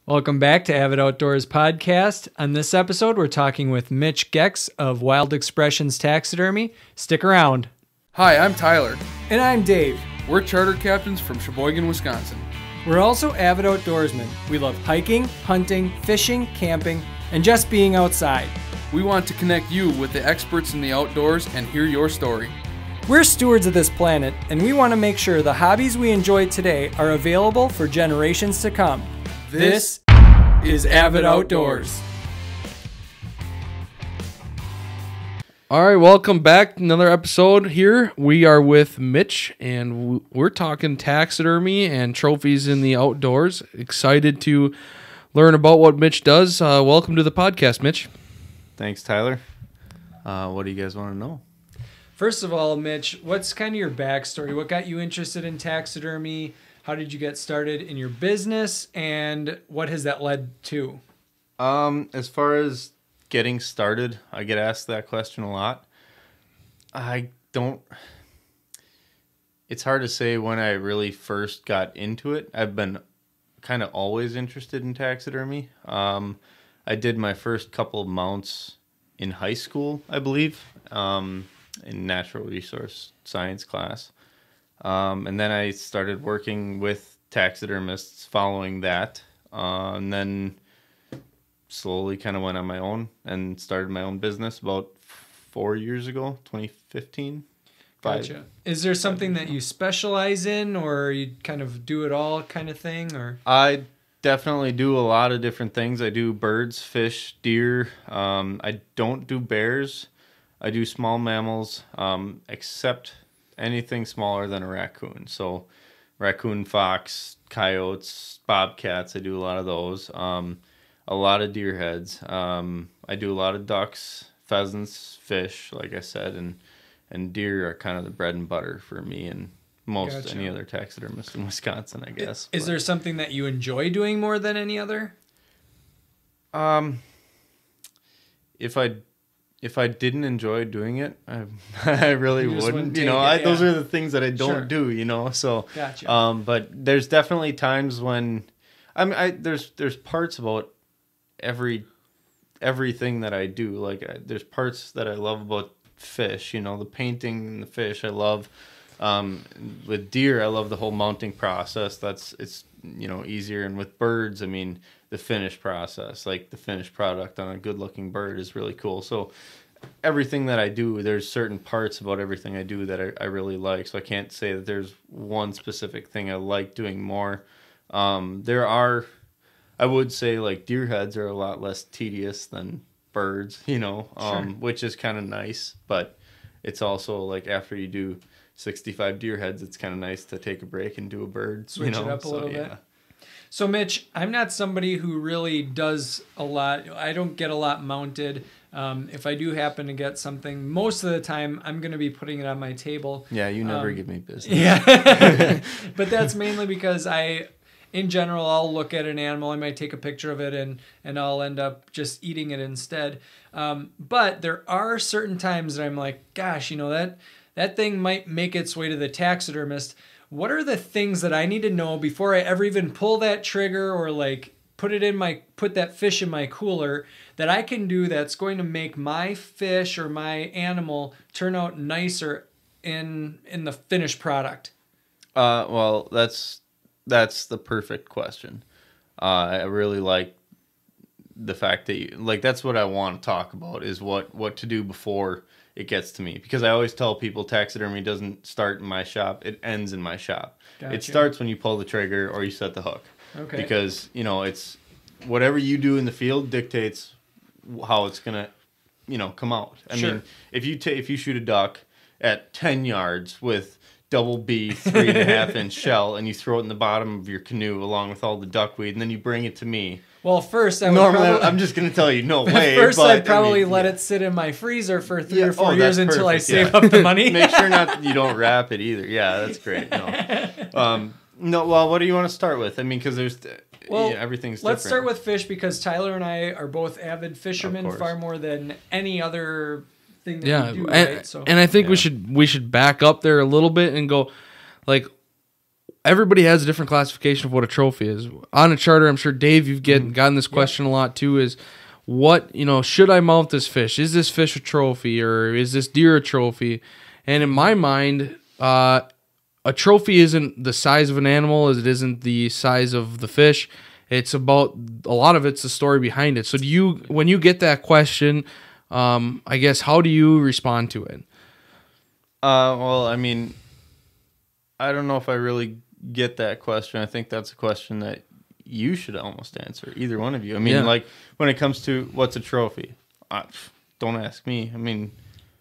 Welcome back to Avid Outdoors Podcast. On this episode, we're talking with Mitch Goecks of Wild Expressions Taxidermy. Stick around. Hi, I'm Tyler. And I'm Dave. We're charter captains from Sheboygan, Wisconsin. We're also avid outdoorsmen. We love hiking, hunting, fishing, camping, and just being outside. We want to connect you with the experts in the outdoors and hear your story. We're stewards of this planet, and we want to make sure the hobbies we enjoy today are available for generations to come. This is Avid Outdoors. All right, welcome back. Another episode here. We are with Mitch, and we're talking taxidermy and trophies in the outdoors. Excited to learn about what Mitch does. Welcome to the podcast, Mitch. Thanks, Tyler. What do you guys want to know? First of all, Mitch, what's kind of your backstory? What got you interested in taxidermy? How did you get started in your business, and what has that led to? As far as getting started, I get asked that question a lot. It's hard to say when I really first got into it. I've been kind of always interested in taxidermy. I did my first couple of mounts in high school, I believe, in natural resource science class. And then I started working with taxidermists following that, and then slowly kind of went on my own and started my own business about 4 years ago, 2015. Gotcha. Is there something that you specialize in, or you kind of do it all kind of thing? Or I definitely do a lot of different things. I do birds, fish, deer. I don't do bears. I do small mammals, except anything smaller than a raccoon. So raccoon, fox, coyotes, bobcats, I do a lot of those. A lot of deer heads. I do a lot of ducks, pheasants, fish, like I said, and deer are kind of the bread and butter for me and most any other taxidermist in Wisconsin, I guess. Is there something that you enjoy doing more than any other? If I didn't enjoy doing it, I really wouldn't. Those are the things that I don't do. So. Gotcha. But there's definitely times when, there's parts about everything that I do. Like there's parts that I love about fish. The painting and the fish I love. With deer, I love the whole mounting process. It's easier. And with birds, the finished process, like the finished product on a good-looking bird, is really cool. So everything that I do, there's certain parts about everything I do that I really like. So I can't say that there's one specific thing I like doing more. I would say, like, deer heads are a lot less tedious than birds, which is kind of nice. But it's also, like, after you do 65 deer heads, it's kind of nice to take a break and do a bird. Switch it up a little bit. So, Mitch, I'm not somebody who really does a lot. I don't get a lot mounted. If I do happen to get something, most of the time I'm going to be putting it on my table. Yeah, you never give me business. Yeah. But that's mainly because in general, I'll look at an animal. I might take a picture of it and I'll end up just eating it instead. But there are certain times that I'm like, gosh, that thing might make its way to the taxidermist. What are the things that I need to know before I ever even pull that trigger or like put that fish in my cooler that I can do that's going to make my fish or my animal turn out nicer in the finished product? Well, that's the perfect question. I really like the fact that that's what I want to talk about, is what to do before it gets to me, because I always tell people taxidermy doesn't start in my shop, it ends in my shop. Gotcha. It starts when you pull the trigger or you set the hook. Okay. Because it's whatever you do in the field dictates how it's gonna come out. I mean, if you shoot a duck at 10 yards with double B 3.5 inch shell and you throw it in the bottom of your canoe along with all the duckweed, and then you bring it to me. Well, first I'm just going to tell you, no way. First, I'd probably let it sit in my freezer for 3 or 4 years until I save up the money. Make sure you don't wrap it either. Yeah, that's great. No. Well, what do you want to start with? Because there's everything's different. Let's start with fish, because Tyler and I are both avid fishermen, far more than any other thing that we do. And I think we should back up there a little bit and go, like, everybody has a different classification of what a trophy is. On a charter, I'm sure, Dave, you've gotten this question a lot too, is what, should I mount this fish? Is this fish a trophy, or is this deer a trophy? And in my mind, a trophy isn't the size of an animal, as it isn't the size of the fish. It's about, a lot of it's the story behind it. So when you get that question, I guess, how do you respond to it? Well, I mean, I don't know if I really get that question. I think that's a question that you should almost answer, either one of you. I mean, like, when it comes to what's a trophy, don't ask me. I mean,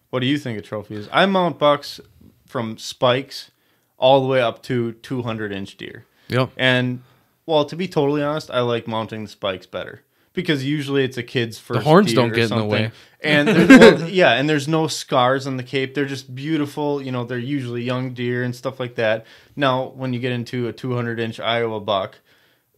what do you think a trophy is? I mount bucks from spikes all the way up to 200-inch deer. Yep. And, well, to be totally honest, I like mounting the spikes better. Because usually it's a kid's first. The horns don't get in the way. And and there's no scars on the cape. They're just beautiful. They're usually young deer and stuff like that. Now, when you get into a 200-inch Iowa buck,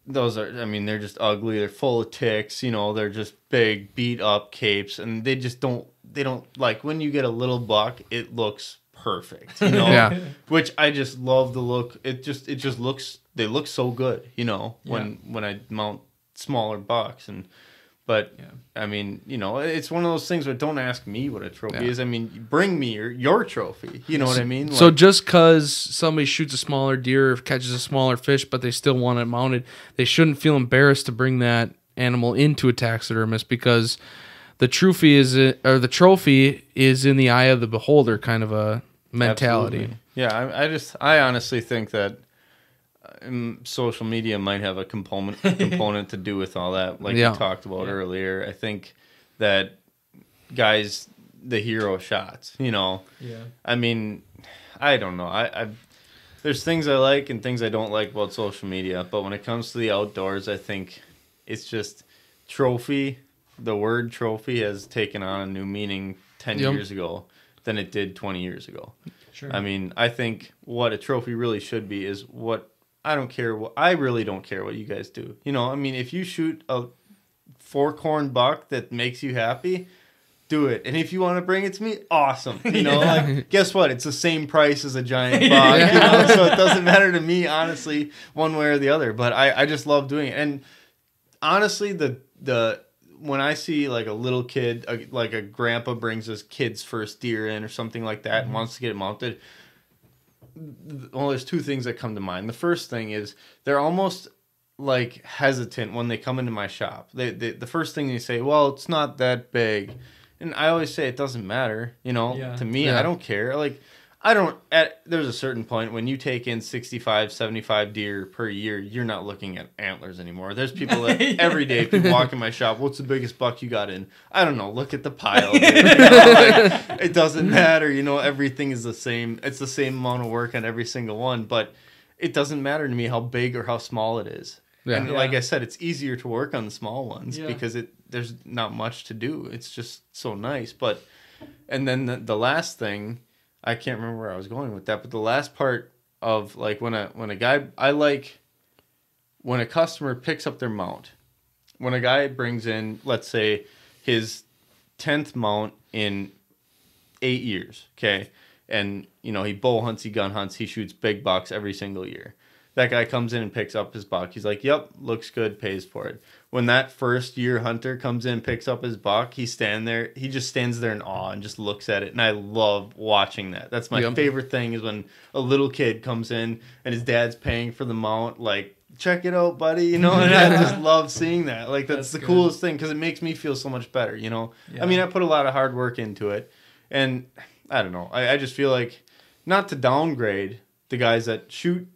those are, I mean, they're just ugly. They're full of ticks. They're just big, beat up capes, and they don't like, when you get a little buck, it looks perfect. Yeah. Which I just love the look. It just looks. They look so good. When I mount smaller bucks. But I mean, it's one of those things where, don't ask me what a trophy is. I mean, bring me your trophy. You know what I mean? So just because somebody shoots a smaller deer or catches a smaller fish, but they still want it mounted, they shouldn't feel embarrassed to bring that animal into a taxidermist, because the trophy is in the eye of the beholder, kind of a mentality. Absolutely. Yeah, I honestly think that social media might have a component to do with all that, like we talked about earlier. I think that guys, the hero shots, I mean, I don't know. There's things I like and things I don't like about social media, but when it comes to the outdoors, I think it's just trophy. The word trophy has taken on a new meaning 10 years ago than it did 20 years ago. Sure. I mean, I think what a trophy really should be is what, I really don't care what you guys do. I mean, if you shoot a 4-corn buck that makes you happy, do it. And if you want to bring it to me, awesome. Like, guess what? It's the same price as a giant buck, so it doesn't matter to me, honestly, one way or the other. But I just love doing it. And honestly, when I see like a little kid, like a grandpa brings his kid's first deer in or something like that and wants to get it mounted, well, there's two things that come to mind. The first thing is they're almost like hesitant when they come into my shop. The first thing they say, well, it's not that big. And I always say, it doesn't matter. To me, I don't care. Like, there's a certain point when you take in 65, 75 deer per year, you're not looking at antlers anymore. There's people that every day, people walk in my shop, what's the biggest buck you got in? I don't know. Look at the pile. It doesn't matter. Everything is the same. It's the same amount of work on every single one, but it doesn't matter to me how big or how small it is. Yeah. And like I said, it's easier to work on the small ones because there's not much to do. It's just so nice. And then the last thing, I can't remember where I was going with that, but the last part of, like, when a guy, I like when a customer picks up their mount. When a guy brings in, let's say, his 10th mount in 8 years, okay? And, he bow hunts, he gun hunts, he shoots big bucks every single year. That guy comes in and picks up his buck. He's like, yep, looks good, pays for it. When that first year hunter comes in and picks up his buck, he just stands there in awe and just looks at it. And I love watching that. That's my favorite thing, is when a little kid comes in and his dad's paying for the mount, like, check it out, buddy, and I just love seeing that. Like, that's the coolest thing, because it makes me feel so much better, Yeah. I mean, I put a lot of hard work into it. And I don't know. I just feel like, not to downgrade the guys that shoot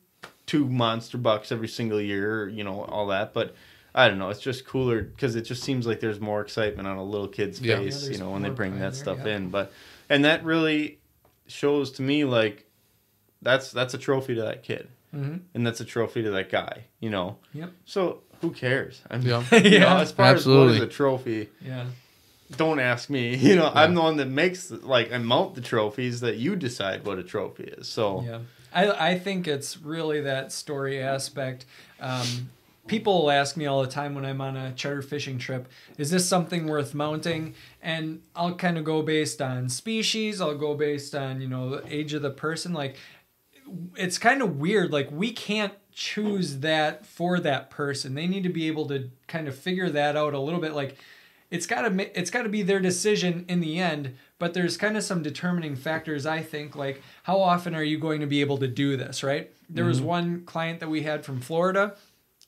2 monster bucks every single year, all that. But I don't know. It's just cooler because it just seems like there's more excitement on a little kid's face, when they bring that stuff in. And that really shows to me, like, that's a trophy to that kid. Mm-hmm. And that's a trophy to that guy, Yep. So who cares? I mean, as far as what is a trophy, don't ask me. I'm the one that makes, I mount the trophies, that you decide what a trophy is. So I think it's really that story aspect. People will ask me all the time when I'm on a charter fishing trip, is this something worth mounting? And I'll kind of go based on species. I'll go based on, the age of the person. Like, it's kind of weird. Like, we can't choose that for that person. They need to be able to kind of figure that out a little bit. Like, it's got to be their decision in the end, but there's kind of some determining factors, I think, like how often are you going to be able to do this, right? There was one client that we had from Florida.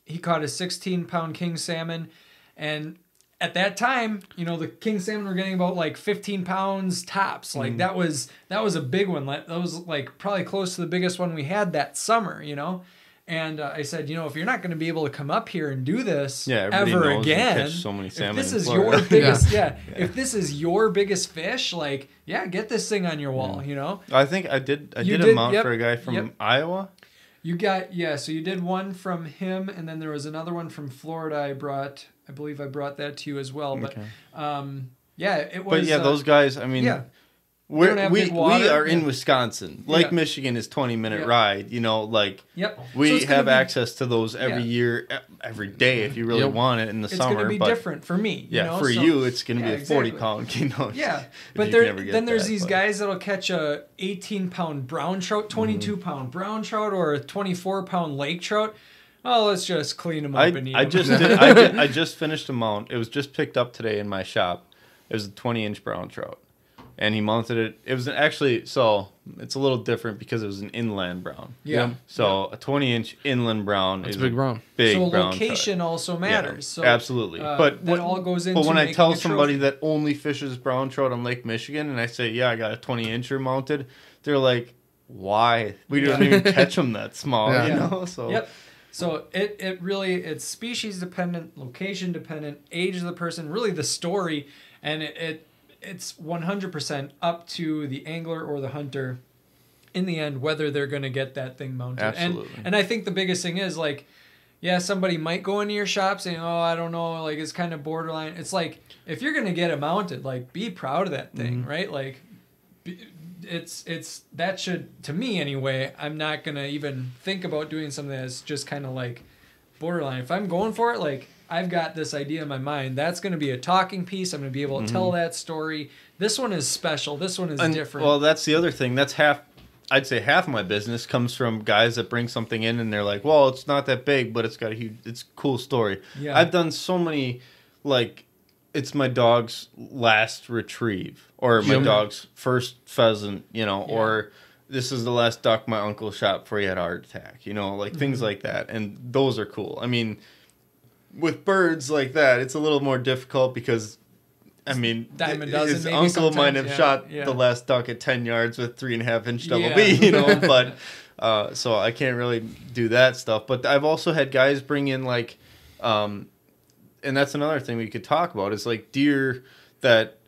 He caught a 16-pound king salmon, and at that time, you know, the king salmon were getting about like 15 pounds tops. Like that was a big one. That was like probably close to the biggest one we had that summer, you know? And I said, you know, if you're not going to be able to come up here and do this ever again, so many salmon if this is your biggest, if this is your biggest fish, like, get this thing on your wall, you know? I think I did a mount for a guy from Iowa. You got, so you did one from him, and then there was another one from Florida I believe I brought that to you as well. But, it was... But, those guys, I mean... We are in Wisconsin. Lake Michigan is 20-minute ride. You know, like we have access to those every year, every day if you really want it in the summer. It's going to be different for me. Yeah, you know? for you, it's going to be a 40-pound. You know, but there's these guys that'll catch a 18-pound brown trout, 22-pound brown trout, or a 24-pound lake trout. Oh, let's just clean them up and eat them. I just finished a mount. It was just picked up today in my shop. It was a 20-inch brown trout. And he mounted it. It was so it's a little different because it was an inland brown. Yeah. So a 20-inch inland brown is a big brown. So location also matters. So absolutely. But that all goes into. But when I tell somebody that only fishes brown trout on Lake Michigan, and I say, I got a 20-incher mounted, they're like, why? We don't even catch them that small, you know? So. So it's species dependent, location dependent, age of the person, really the story, and it's 100% up to the angler or the hunter in the end whether they're going to get that thing mounted. Absolutely. And I think the biggest thing is, like, somebody might go into your shop saying, oh, I don't know, like, it's kind of borderline. It's like, if you're going to get it mounted, like, be proud of that thing, right? Like, it's that should, to me anyway, I'm not going to even think about doing something that's just kind of like borderline. If I'm going for it, like, I've got this idea in my mind. That's going to be a talking piece. I'm going to be able to tell that story. This one is special. This one is different. Well, that's the other thing. I'd say half my business comes from guys that bring something in and they're like, well, it's not that big, but it's got it's a cool story. Yeah. I've done so many, like, it's my dog's last retrieve or my dog's first pheasant, you know, or this is the last duck my uncle shot before he had a heart attack, you know, like things like that. And those are cool. I mean, with birds like that, it's a little more difficult because, I mean, his uncle might have shot the last duck at 10 yards with 3.5-inch double B, you know, but so I can't really do that stuff. But I've also had guys bring in, like, and that's another thing we could talk about, is like deer that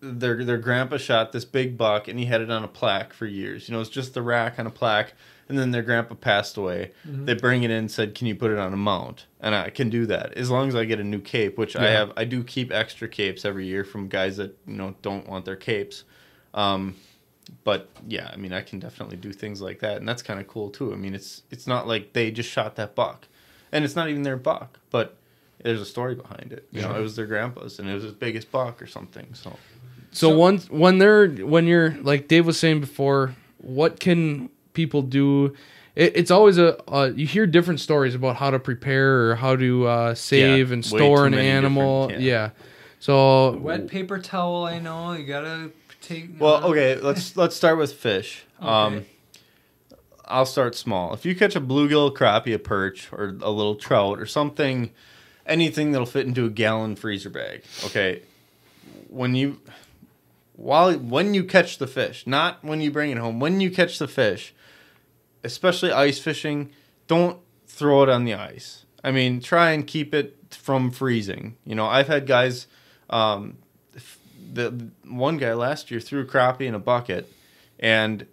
their grandpa shot this big buck and he had it on a plaque for years. You know, it's just the rack on a plaque. And then their grandpa passed away. They bring it in and said, can you put it on a mount? And I can do that as long as I get a new cape, which I have. I do keep extra capes every year from guys that, you know, don't want their capes. But yeah, I mean, I can definitely do things like that. And that's kind of cool too. I mean, it's not like they just shot that buck. And it's not even their buck, but there's a story behind it. You know, it was their grandpa's and it was his biggest buck or something. So when you're, like Dave was saying before, what can people do? It's always you hear different stories about how to prepare or how to save and store an animal. So wet paper towel, I know you gotta take. Well, okay, let's start with fish. Okay. I'll start small. If you catch a bluegill, crappie, a perch, or a little trout, or something, anything that'll fit into a gallon freezer bag. Okay, when you catch the fish, not when you bring it home. When you catch the fish, especially ice fishing, don't throw it on the ice. I mean, try and keep it from freezing. You know, I've had guys, the one guy last year threw a crappie in a bucket, and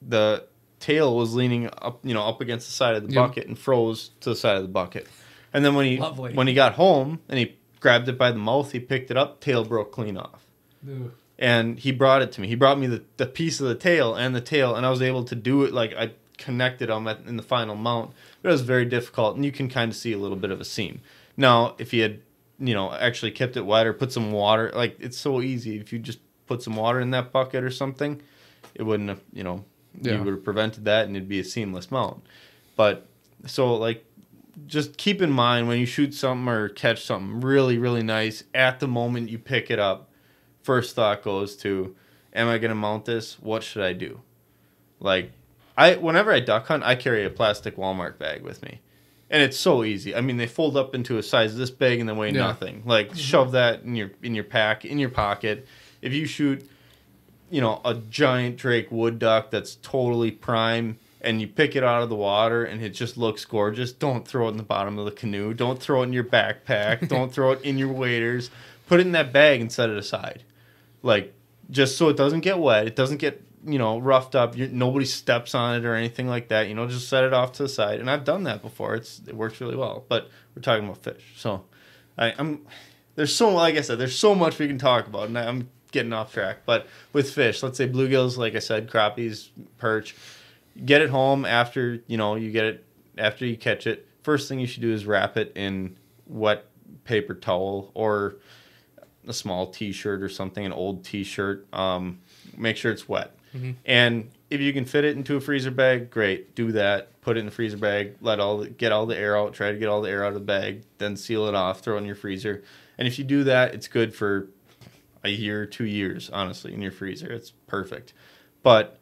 the tail was leaning up, you know, up against the side of the bucket and froze to the side of the bucket. And then when he got home and he grabbed it by the mouth, he picked it up, tail broke clean off. Ew. And he brought it to me. He brought me the piece of the tail, and I was able to do it. Like, I connected them in the final mount, but it was very difficult, and you can kind of see a little bit of a seam. Now, if you had, you know, actually kept it wet or put some water, like, it's so easy. If you just put some water in that bucket or something, it wouldn't have, you know, You would have prevented that, and it'd be a seamless mount. But so like, just keep in mind when you shoot something or catch something really, really nice, at the moment you pick it up, first thought goes to, am I going to mount this? What should I do? Like, whenever I duck hunt, I carry a plastic Walmart bag with me. And it's so easy. I mean, they fold up into a size this big and they weigh nothing. Like, shove that in your pack, in your pocket. If you shoot, a giant Drake wood duck that's totally prime, and you pick it out of the water and it just looks gorgeous, don't throw it in the bottom of the canoe. Don't throw it in your backpack. Don't throw it in your waders. Put it in that bag and set it aside. Like, just so it doesn't get wet. It doesn't get, roughed up. Nobody steps on it or anything like that. Just set it off to the side. And I've done that before. It works really well. But we're talking about fish. So there's so, like I said, there's so much we can talk about. And I'm getting off track. But with fish, let's say bluegills, like I said, crappies, perch, get it home after, you get it, after you catch it. First thing you should do is wrap it in wet paper towel or a small t-shirt or something, an old t-shirt. Make sure it's wet. Mm-hmm. And if you can fit it into a freezer bag, great. Do that. Put it in the freezer bag. Get all the air out. Try to get all the air out of the bag. Then seal it off. Throw it in your freezer. And if you do that, it's good for a year, 2 years, honestly, in your freezer. It's perfect. But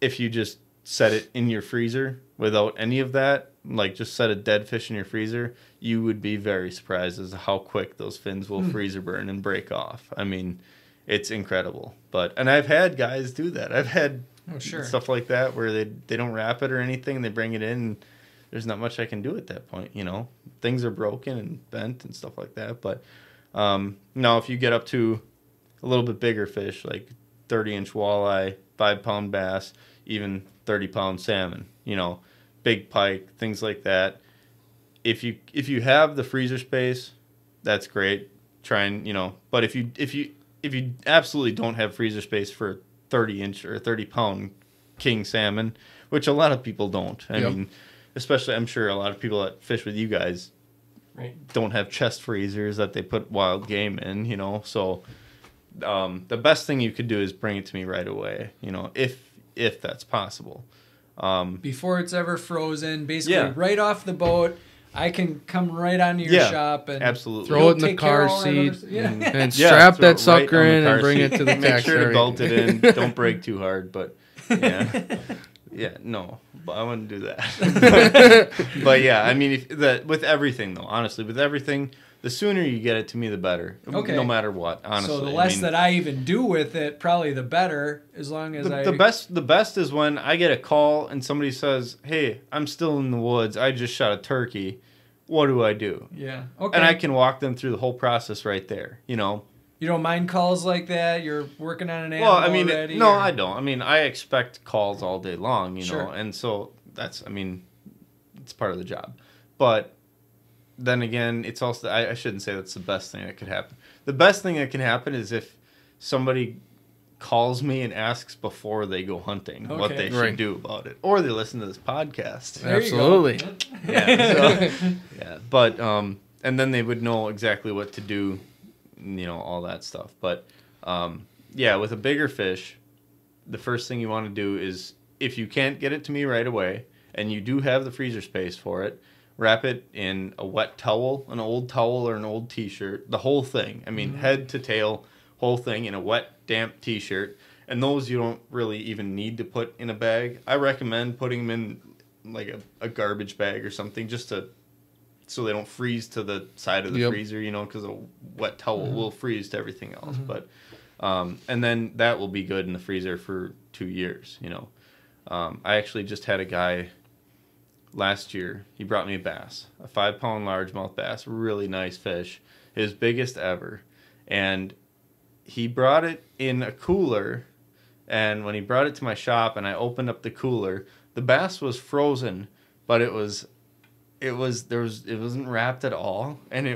if you just set it in your freezer without any of that, like just set a dead fish in your freezer, you would be very surprised as to how quick those fins will freezer burn and break off. I mean, it's incredible. And I've had guys do that. I've had stuff like that where they don't wrap it or anything. They bring it in, and there's not much I can do at that point. Things are broken and bent and stuff like that. But now if you get up to a little bit bigger fish, like 30-inch walleye, 5-pound bass, even 30-pound salmon, big pike, things like that. If you have the freezer space, that's great. Try and, but if you absolutely don't have freezer space for a 30-inch or 30-pound king salmon, which a lot of people don't. I mean, especially I'm sure a lot of people that fish with you guys don't have chest freezers that they put wild game in, So the best thing you could do is bring it to me right away, if that's possible. Before it's ever frozen, basically right off the boat, I can come right onto your shop and absolutely throw it in the car seat and strap that sucker in and bring it to the Make sure to bolt it in. Don't break too hard, but no, but I wouldn't do that. But yeah, I mean, with everything though, honestly, with everything, the sooner you get it to me, the better. Okay. No matter what, honestly. So the less that I even do with it, probably the better, as long as The best is when I get a call and somebody says, hey, I'm still in the woods. I just shot a turkey. What do I do? Yeah. Okay. And I can walk them through the whole process right there, You don't mind calls like that? You're working on an animal already? No, I don't. I mean, I expect calls all day long, know. And so it's part of the job. But then again, it's also, I shouldn't say that's the best thing that could happen. The best thing that can happen is if somebody calls me and asks before they go hunting what they should do about it. Or they listen to this podcast. Absolutely. But, and then they would know exactly what to do, all that stuff. But, with a bigger fish, the first thing you want to do is, if you can't get it to me right away, and you do have the freezer space for it, wrap it in a wet towel, an old towel or an old t-shirt, the whole thing. I mean, head to tail, whole thing in a wet, damp t-shirt. And those you don't really even need to put in a bag. I recommend putting them in like a garbage bag or something, just so they don't freeze to the side of the freezer, because a wet towel will freeze to everything else. But and then that will be good in the freezer for 2 years. I actually just had a guy last year. He brought me a bass, a 5-pound largemouth bass, really nice fish, his biggest ever, and he brought it in a cooler. And when he brought it to my shop and I opened up the cooler, the bass was frozen, but it wasn't wrapped at all, and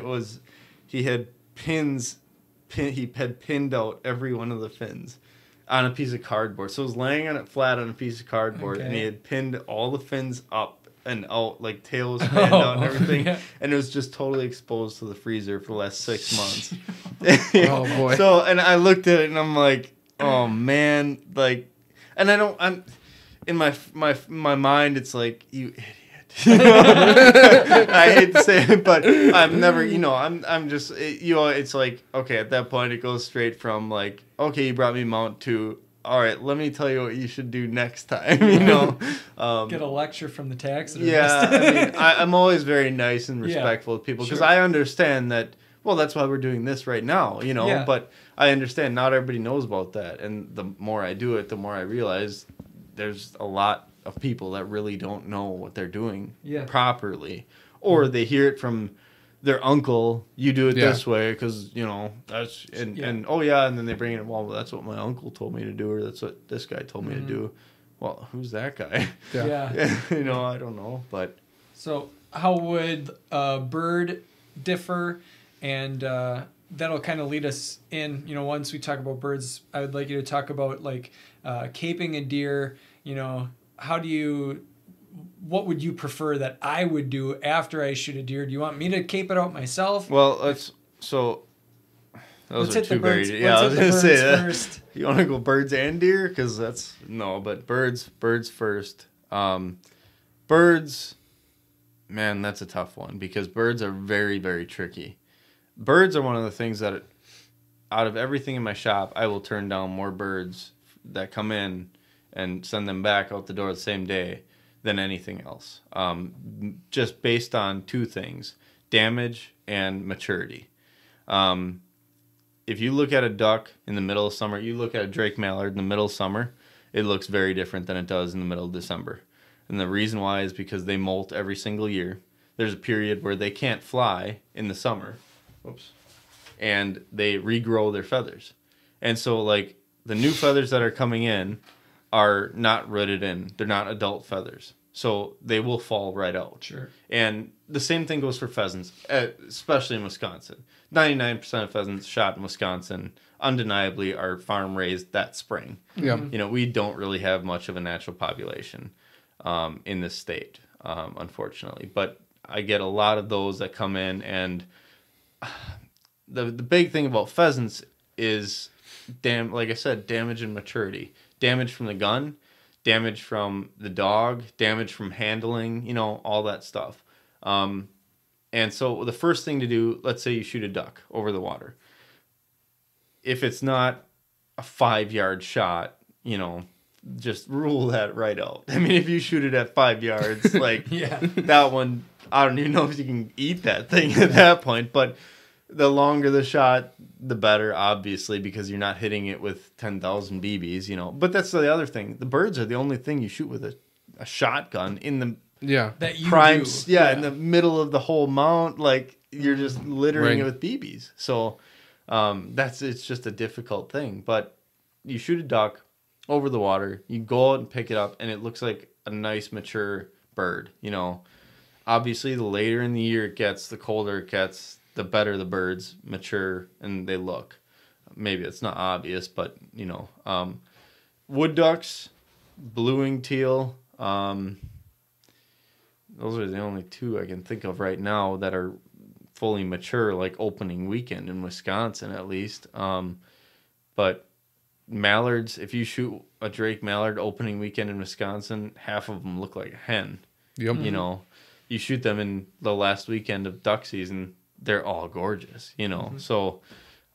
he had he had pinned out every one of the fins on a piece of cardboard. So it was laying on it flat on a piece of cardboard, and he had pinned all the fins up and out, like tail was fanned out and everything, and it was just totally exposed to the freezer for the last 6 months. Oh boy! So, and I looked at it and I'm like, oh man, like, and in my mind, it's like, you idiot. I hate to say it, but I've never, I'm just, it's like, okay, at that point, it goes straight from like, okay, you brought me mount to, all right, let me tell you what you should do next time, Get a lecture from the taxidermist. Yeah, I mean, I'm always very nice and respectful of people because I understand that, well, that's why we're doing this right now, but I understand not everybody knows about that. And the more I do it, the more I realize there's a lot of people that really don't know what they're doing properly, or they hear it from their uncle. You do it this way because that's and then they bring it. Well, that's what my uncle told me to do, or that's what this guy told me to do. Well, who's that guy? I don't know. But so how would bird differ? And that'll kind of lead us in. Once we talk about birds, I would like you to talk about like caping a deer. What would you prefer that I would do after I shoot a deer? Do you want me to cape it out myself? Well, let's hit the birds. Yeah, I was going to say that. First. You want to go birds and deer? Because but birds first. Birds, man, that's a tough one because birds are very, very tricky. Birds are one of the things that, out of everything in my shop, I will turn down more birds that come in and send them back out the door the same day than anything else. Just based on two things, damage and maturity. If you look at a duck in the middle of summer, you look at a Drake mallard in the middle of summer, it looks very different than it does in the middle of December. And the reason why is because they molt every single year. There's a period where they can't fly in the summer. And they regrow their feathers. And so, like, the new feathers that are coming in are not rooted in. They're not adult feathers. So they will fall right out. Sure. And the same thing goes for pheasants, especially in Wisconsin. 99% of pheasants shot in Wisconsin undeniably are farm raised that spring. Yeah. We don't really have much of a natural population in this state, unfortunately. But I get a lot of those that come in, and the big thing about pheasants is, like I said, damage and maturity. Damage from the gun, damage from the dog, damage from handling, all that stuff. And so the first thing to do, let's say you shoot a duck over the water. If it's not a 5-yard shot, just rule that right out. I mean, if you shoot it at 5 yards, like that one, I don't even know if you can eat that thing at that point, but the longer the shot, the better, obviously, because you're not hitting it with 10,000 BBs, But that's the other thing. The birds are the only thing you shoot with a shotgun in the that you prime, do. In the middle of the whole mount. Like, you're just littering it with BBs. So it's just a difficult thing. But you shoot a duck over the water, you go out and pick it up, and it looks like a nice, mature bird. Obviously, the later in the year it gets, the colder it gets, the better the birds mature and they look. Maybe it's not obvious, but wood ducks, blue-winged teal, those are the only two I can think of right now that are fully mature, like opening weekend in Wisconsin at least. But mallards, if you shoot a Drake mallard opening weekend in Wisconsin, half of them look like a hen. Yep. You shoot them in the last weekend of duck season, they're all gorgeous, So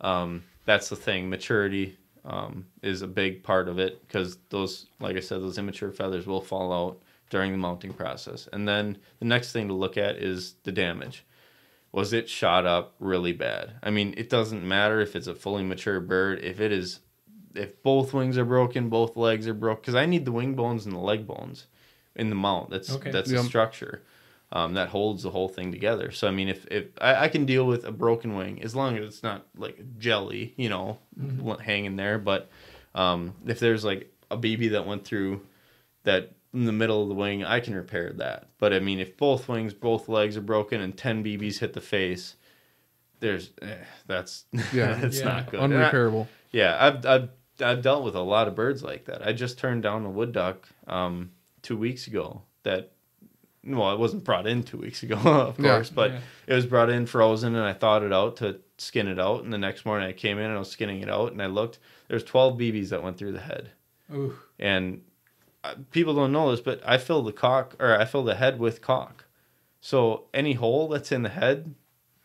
that's the thing. Maturity is a big part of it because those, like I said, those immature feathers will fall out during the mounting process. And then the next thing to look at is the damage. Was it shot up really bad? I mean, it doesn't matter if it's a fully mature bird. If both wings are broken, both legs are broken, because I need the wing bones and the leg bones in the mount. That's the structure. That holds the whole thing together. So, I mean, if I can deal with a broken wing as long as it's not like jelly, hanging there. But if there's like a BB that went through that in the middle of the wing, I can repair that. But, I mean, if both wings, both legs are broken and 10 BBs hit the face, that's not good. Unrepairable. I've dealt with a lot of birds like that. I just turned down a wood duck 2 weeks ago that, well, it wasn't brought in 2 weeks ago, of course, but it was brought in frozen, and I thawed it out to skin it out. And the next morning I came in and I was skinning it out, and I looked. There's 12 BBs that went through the head. Ooh. And people don't know this, but I fill the head with caulk. So any hole that's in the head,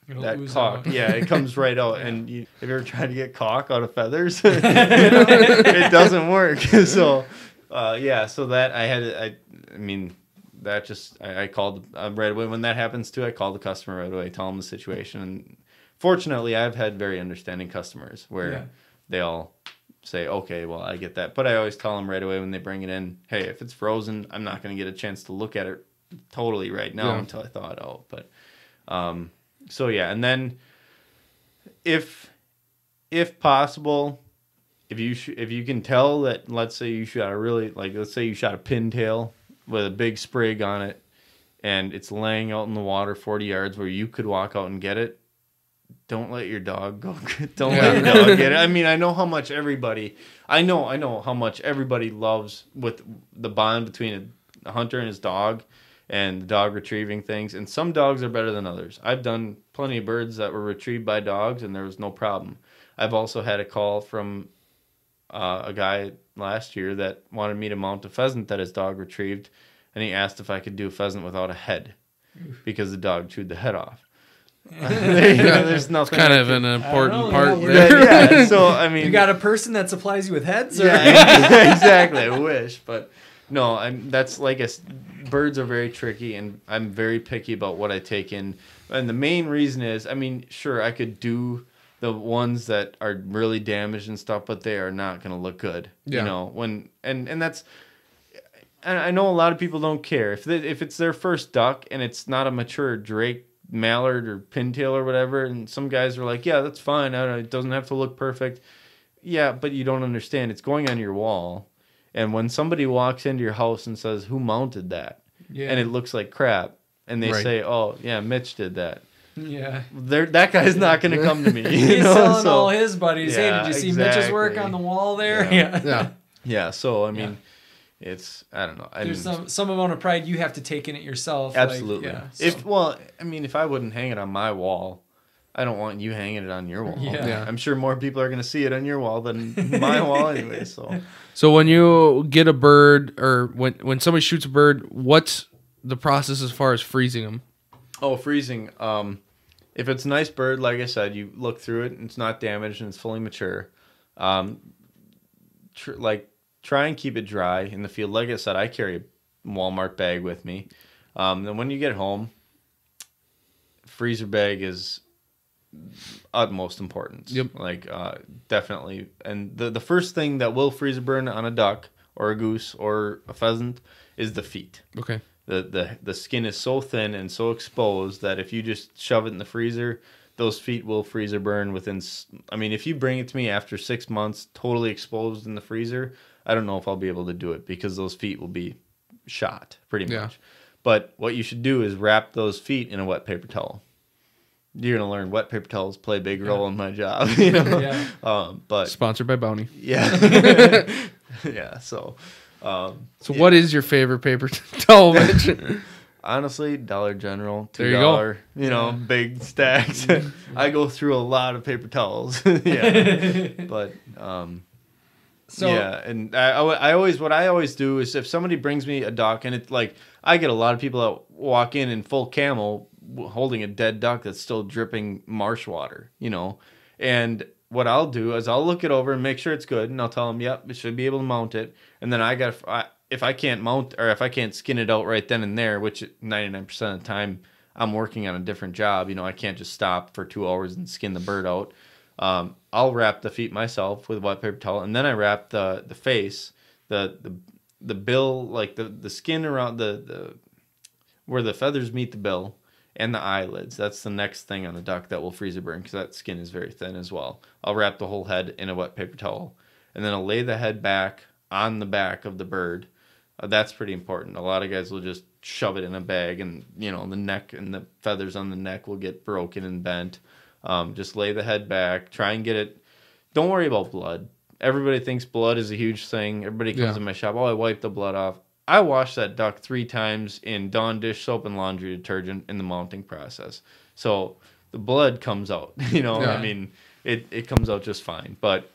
that caulk, it comes right out. Yeah. And if you're ever trying to get caulk out of feathers, it doesn't work. So, so that I called right away when that happens too. I call the customer right away, tell them the situation. And fortunately, I've had very understanding customers where they all say, okay, well, I get that. But I always tell them right away when they bring it in, hey, if it's frozen, I'm not going to get a chance to look at it totally right now until I thaw it out. But and then if possible, if you can tell that, let's say you shot a pintail with a big sprig on it and it's laying out in the water 40 yards where you could walk out and get it, don't let your dog go. Don't let your dog get it. I mean, I know how much everybody loves with the bond between a hunter and his dog and the dog retrieving things. And some dogs are better than others. I've done plenty of birds that were retrieved by dogs and there was no problem. I've also had a call from a guy last year that wanted me to mount a pheasant that his dog retrieved, and he asked if I could do a pheasant without a head because the dog chewed the head off. There's nothing. It's kind of an important part there. Yeah. So I mean, you got a person that supplies you with heads. Or? Yeah, exactly. I wish, but no. Birds are very tricky, and I'm very picky about what I take in. And the main reason is, I mean, sure, I could do the ones that are really damaged and stuff, but they are not going to look good. Yeah. You know, and that's. And I know a lot of people don't care if it's their first duck and it's not a mature drake, mallard, or pintail or whatever. And some guys are like, yeah, that's fine. It doesn't have to look perfect. Yeah, but you don't understand. It's going on your wall. And when somebody walks into your house and says, who mounted that? Yeah. And it looks like crap. And they say, oh, yeah, Mitch did that. Yeah. That guy's not going to come to me. He's telling all his buddies, hey, did you see Mitch's work on the wall there? Yeah. So, I mean... It's, I don't know. There's some amount of pride you have to take in it yourself. Absolutely. If I wouldn't hang it on my wall, I don't want you hanging it on your wall. Yeah. I'm sure more people are going to see it on your wall than my wall anyway. So when you get a bird, or when somebody shoots a bird, what's the process as far as freezing them? Oh, freezing. If it's a nice bird, like I said, you look through it and it's not damaged and it's fully mature. Try and keep it dry in the field. Like I said, I carry a Walmart bag with me. Then when you get home, freezer bag is utmost importance. Yep. Definitely. And the first thing that will freezer burn on a duck or a goose or a pheasant is the feet. Okay. The skin is so thin and so exposed that if you just shove it in the freezer, those feet will freezer burn within... I mean, if you bring it to me after 6 months, totally exposed in the freezer... I don't know if I'll be able to do it because those feet will be shot pretty much. Yeah. But what you should do is wrap those feet in a wet paper towel. You're going to learn wet paper towels play a big role in my job. You know? Yeah. But sponsored by Bounty. Yeah. Yeah. So what is your favorite paper towel, Mitch? Honestly, Dollar General, $2, big stacks. I go through a lot of paper towels. Yeah. But and what I always do is if somebody brings me a duck and it's like I get a lot of people that walk in full camo holding a dead duck that's still dripping marsh water, and what I'll do is I'll look it over and make sure it's good, and I'll tell them, yep, it should be able to mount it, and then if I can't mount or if I can't skin it out right then and there, which 99% of the time I'm working on a different job, I can't just stop for 2 hours and skin the bird out. I'll wrap the feet myself with a wet paper towel, and then I wrap the face, the bill, like the skin around the where the feathers meet the bill, and the eyelids. That's the next thing on the duck that will freezer burn because that skin is very thin as well. I'll wrap the whole head in a wet paper towel, and then I'll lay the head back on the back of the bird. That's pretty important. A lot of guys will just shove it in a bag, and the neck and the feathers on the neck will get broken and bent. Just lay the head back. Try and get it. Don't worry about blood. Everybody thinks blood is a huge thing. Everybody comes in my shop. Oh, I wiped the blood off. I washed that duck 3 times in Dawn dish soap and laundry detergent in the mounting process. So the blood comes out. I mean, it comes out just fine. But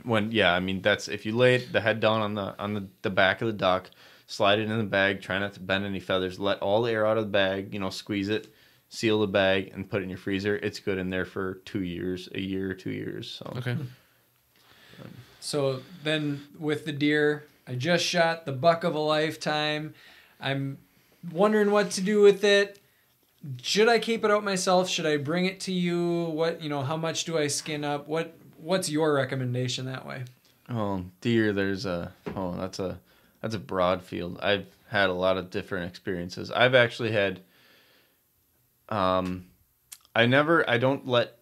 I mean, that's if you lay the head down on the back of the duck, slide it in the bag, try not to bend any feathers, let all the air out of the bag, squeeze it, seal the bag, and put it in your freezer. It's good in there for 2 years, a year or 2 years. So. Okay. So then with the deer, I just shot the buck of a lifetime. I'm wondering what to do with it. Should I keep it out myself? Should I bring it to you? What, how much do I skin up? What's your recommendation that way? Oh, deer, that's a broad field. I've had a lot of different experiences. I've actually had I don't let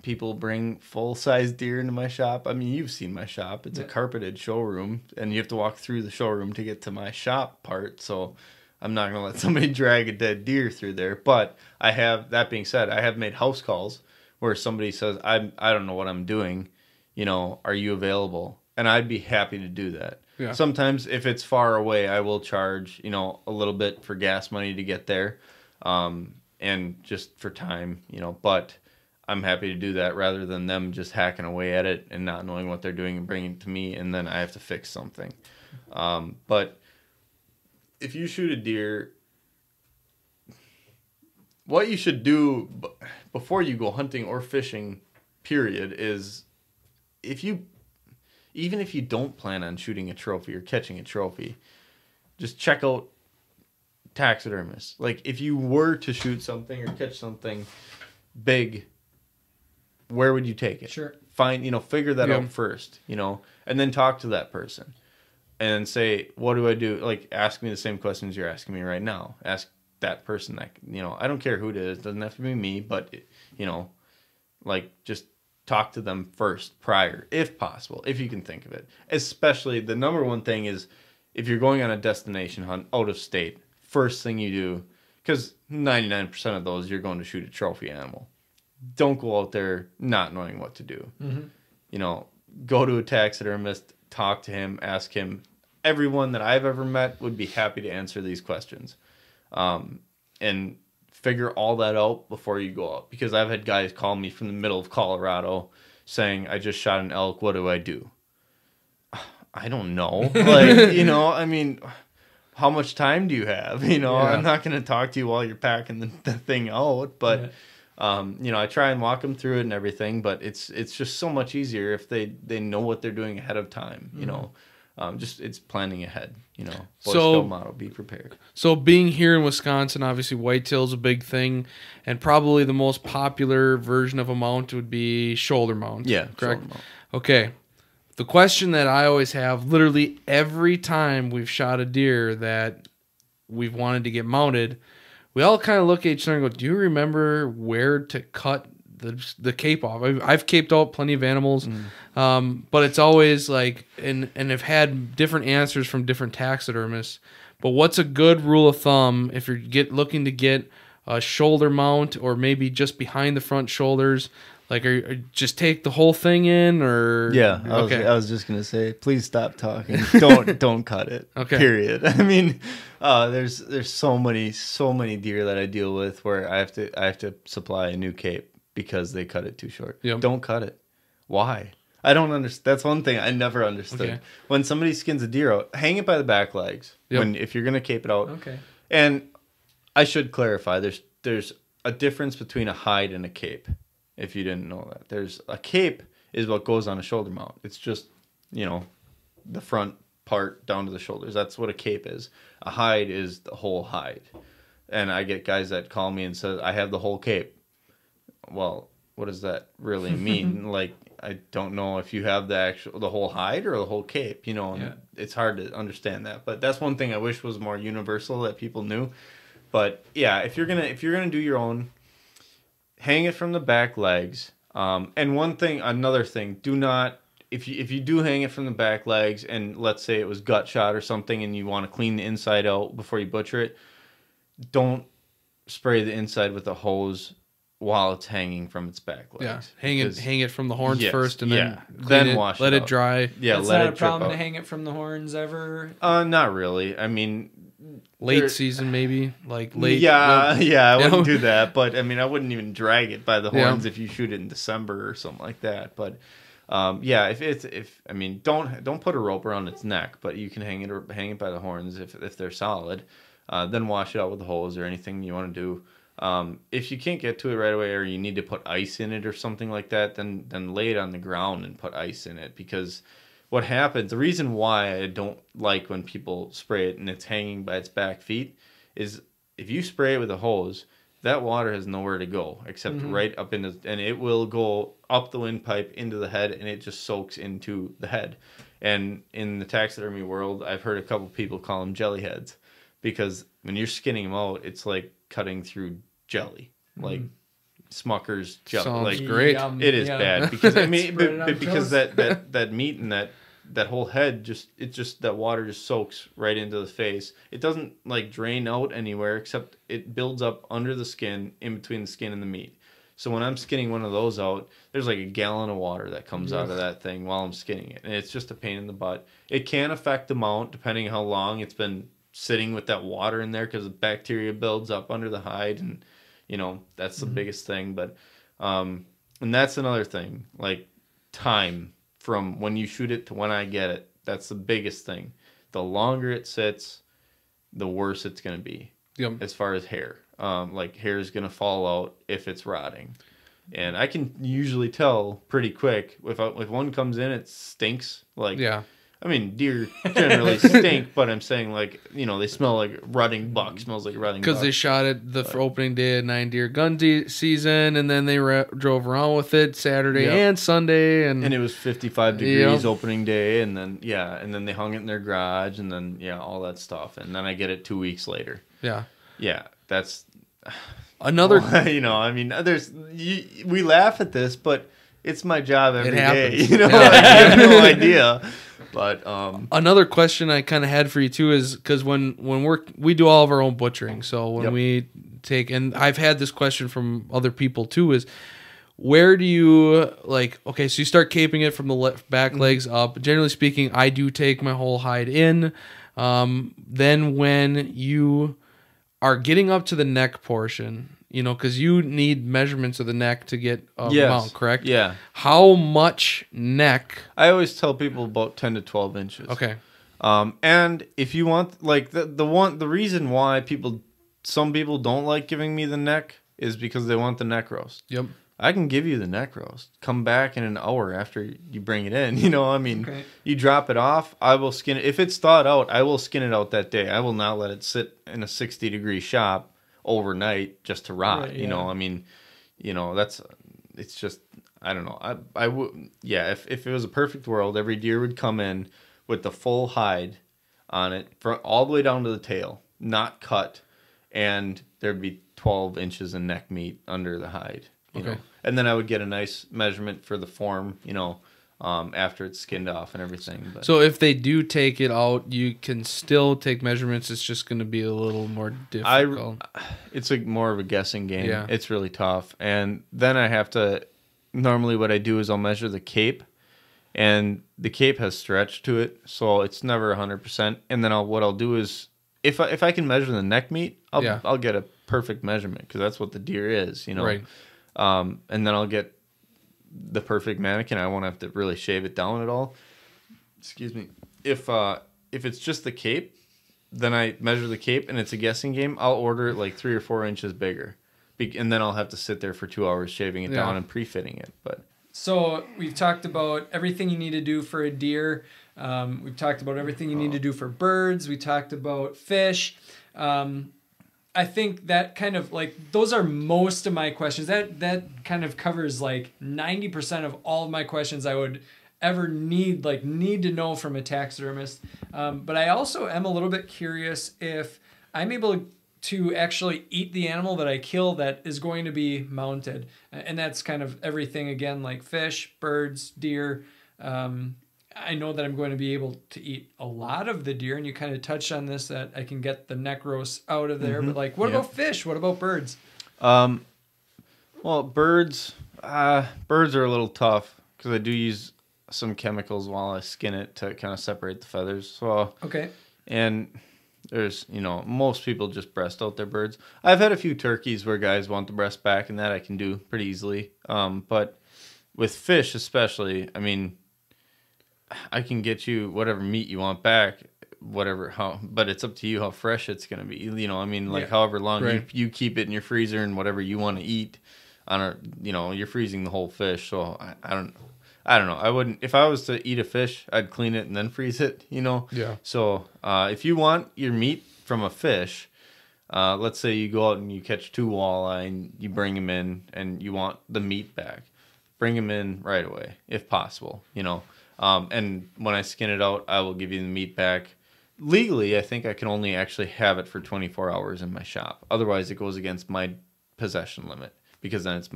people bring full-size deer into my shop. I mean, you've seen my shop. It's a carpeted showroom, and you have to walk through the showroom to get to my shop part, so I'm not going to let somebody drag a dead deer through there. But that being said, I have made house calls where somebody says, I don't know what I'm doing, are you available? And I'd be happy to do that. Yeah. Sometimes if it's far away, I will charge, a little bit for gas money to get there, and just for time, but I'm happy to do that rather than them just hacking away at it and not knowing what they're doing and bringing it to me, and then I have to fix something. But if you shoot a deer, what you should do before you go hunting or fishing, period, is even if you don't plan on shooting a trophy or catching a trophy, just check out taxidermists. Like, if you were to shoot something or catch something big, where would you take it? Sure. Figure that out first, and then talk to that person and say, what do I do? Like, ask me the same questions you're asking me right now. Ask that person that, I don't care who it is. It doesn't have to be me, but, just talk to them first prior, if possible, if you can think of it. Especially the number one thing is if you're going on a destination hunt out of state, first thing you do, because 99% of those you're going to shoot a trophy animal. Don't go out there not knowing what to do. Mm-hmm. Go to a taxidermist, talk to him, ask him. Everyone that I've ever met would be happy to answer these questions. And figure all that out before you go out. Because I've had guys call me from the middle of Colorado saying, I just shot an elk, what do I do? I don't know. I mean, how much time do you have? I'm not going to talk to you while you're packing the thing out, but I try and walk them through it and everything, but it's just so much easier if they know what they're doing ahead of time, it's planning ahead, Boy Scout motto, be prepared. So being here in Wisconsin, obviously whitetail's a big thing, and probably the most popular version of a mount would be shoulder mount. Yeah, correct. Shoulder mount. Okay. The question that I always have, literally every time we've shot a deer that we've wanted to get mounted, we all kind of look at each other and go, do you remember where to cut the cape off? I've caped out plenty of animals, but it's always like, and have had different answers from different taxidermists. But what's a good rule of thumb if you're looking to get a shoulder mount, or maybe just behind the front shoulders? Like, just take the whole thing in, or I was just gonna say, please stop talking. Don't cut it. Okay. Period. I mean, there's so many deer that I deal with where I have to supply a new cape because they cut it too short. Yep. Don't cut it. Why? I don't understand. That's one thing I never understood. Okay. When somebody skins a deer out, hang it by the back legs. Yep. If you're gonna cape it out. Okay. And I should clarify, there's a difference between a hide and a cape. If you didn't know that, there's a cape is what goes on a shoulder mount. It's just, the front part down to the shoulders. That's what a cape is. A hide is the whole hide. And I get guys that call me and say, I have the whole cape. Well, what does that really mean? Like, I don't know if you have the whole hide or the whole cape, and it's hard to understand that. But that's one thing I wish was more universal that people knew. But yeah, if you're gonna do your own, hang it from the back legs. And another thing, do not, if you do hang it from the back legs, and let's say it was gut shot or something, and you want to clean the inside out before you butcher it, don't spray the inside with a hose while it's hanging from its back legs. Yeah, hang it from the horns first, and then wash let it dry. Yeah, that's let not it a problem drip to out. hang it from the horns ever. Not really. I mean, late season maybe, like late. I wouldn't do that, but I mean, I wouldn't even drag it by the horns if you shoot it in December or something like that. But Yeah, if I mean, don't put a rope around its neck, but you can hang it by the horns if they're solid. Then wash it out with a hose or anything you want to do. If you can't get to it right away, or you need to put ice in it or something like that, then lay it on the ground and put ice in it, because what happens, the reason why I don't like when people spray it and it's hanging by its back feet is if you spray it with a hose, that water has nowhere to go except right up in and it will go up the windpipe into the head, and it just soaks into the head. And in the taxidermy world, I've heard a couple people call them jelly heads, because when you're skinning them out, it's like cutting through jelly, like Smucker's jelly. Sounds like great. It is bad because I mean, Spread it on because toast. that meat and that whole head just that water just soaks right into the face. It doesn't like drain out anywhere, except it builds up under the skin, in between the skin and the meat. So when I'm skinning one of those out, there's like a gallon of water that comes out of that thing while I'm skinning it, and it's just a pain in the butt. It can affect the mount depending how long it's been sitting with that water in there, because the bacteria builds up under the hide, and that's the biggest thing. But and that's another thing, like time from when you shoot it to when I get it. That's the biggest thing. The longer it sits, the worse it's going to be. Yep. As far as hair. Like hair is going to fall out if it's rotting. And I can usually tell pretty quick. If one comes in, it stinks. Like, Yeah. I mean, deer generally stink, but I'm saying, like, they smell like rotting buck. Smells like rotting buck. Because they shot it the opening day of 9 deer gun season, and then they drove around with it Saturday and Sunday. And it was 55 degrees opening day, and then they hung it in their garage, and then, all that stuff. And then I get it 2 weeks later. Yeah. Yeah, that's... Another... I mean, we laugh at this, but it's my job every day. Happens. Like, I have no idea. But another question I kind of had for you too is because when we do all of our own butchering, so when we take, and I've had this question from other people too, is where do you okay, so you start caping it from the back legs up. Generally speaking, I do take my whole hide in. Then when you are getting up to the neck portion, because you need measurements of the neck to get a mount, correct? Yeah. How much neck? I always tell people about 10 to 12 inches. Okay. And if you want, like, the reason why some people don't like giving me the neck is because they want the neck roast. Yep. I can give you the neck roast. Come back in an hour after you bring it in. You drop it off. I will skin it. If it's thawed out, I will skin it out that day. I will not let it sit in a 60-degree shop overnight just to rot. Right, it's just, I don't know. I would, if it was a perfect world, every deer would come in with the full hide on it all the way down to the tail, not cut, and there'd be 12 inches of neck meat under the hide. You know? And then I would get a nice measurement for the form, after it's skinned off and everything. But. So if they do take it out, you can still take measurements. It's just going to be a little more difficult. It's more of a guessing game. Yeah. It's really tough. And then I have to, normally what I do is I'll measure the cape, and the cape has stretch to it, so it's never 100%. And then what I'll do is, if I can measure the neck meat, I'll get a perfect measurement, because that's what the deer is, Right. And then I'll get the perfect mannequin. I won't have to really shave it down at all. Excuse me. If it's just the cape, then I measure the cape and it's a guessing game. I'll order it like 3 or 4 inches bigger, and then I'll have to sit there for 2 hours shaving it down and pre-fitting it. But so we've talked about everything you need to do for a deer. We've talked about everything you need to do for birds. We talked about fish. I think that kind of those are most of my questions. That kind of covers 90% of all of my questions I would ever need to know from a taxidermist. But I also am a little bit curious if I'm able to actually eat the animal that I kill that is going to be mounted. And that's kind of everything again, like fish, birds, deer. I know that I'm going to be able to eat a lot of the deer, and you kind of touched on this, that I can get the neck roast out of there. But what about fish? What about birds? Well, birds are a little tough because I do use some chemicals while I skin it to kind of separate the feathers. So and there's most people just breast out their birds. I've had a few turkeys where guys want the breast back, and that I can do pretty easily. But with fish especially, I mean, I can get you whatever meat you want back, but it's up to you how fresh it's gonna be. You know, I mean, like however long you keep it in your freezer and whatever you want to eat you're freezing the whole fish. So I don't know. I wouldn't, if I was to eat a fish, I'd clean it and then freeze it. You know. Yeah. So if you want your meat from a fish, let's say you go out and you catch 2 walleye and you bring them in and you want the meat back, bring them in right away if possible. You know. And when I skin it out, I will give you the meat back. Legally, I think I can only actually have it for 24 hours in my shop. Otherwise, it goes against my possession limit because then it's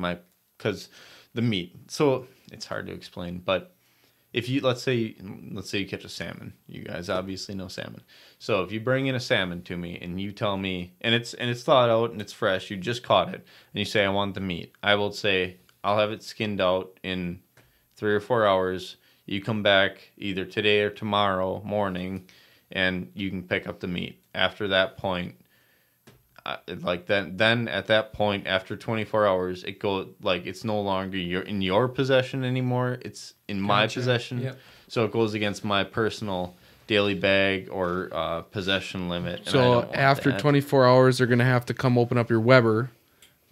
because the meat. So it's hard to explain, but if you let's say you catch a salmon, you guys obviously know salmon. So if you bring in a salmon to me and you tell me, and it's thawed out and it's fresh, you just caught it, and you say I want the meat, I will say I'll have it skinned out in 3 or 4 hours. You come back either today or tomorrow morning, and you can pick up the meat. After that point, then at that point, after 24 hours, it goes like it's no longer in your possession anymore. It's in my possession. Yep. So it goes against my personal daily bag or possession limit. So after 24 hours, they're gonna have to come open up your Weber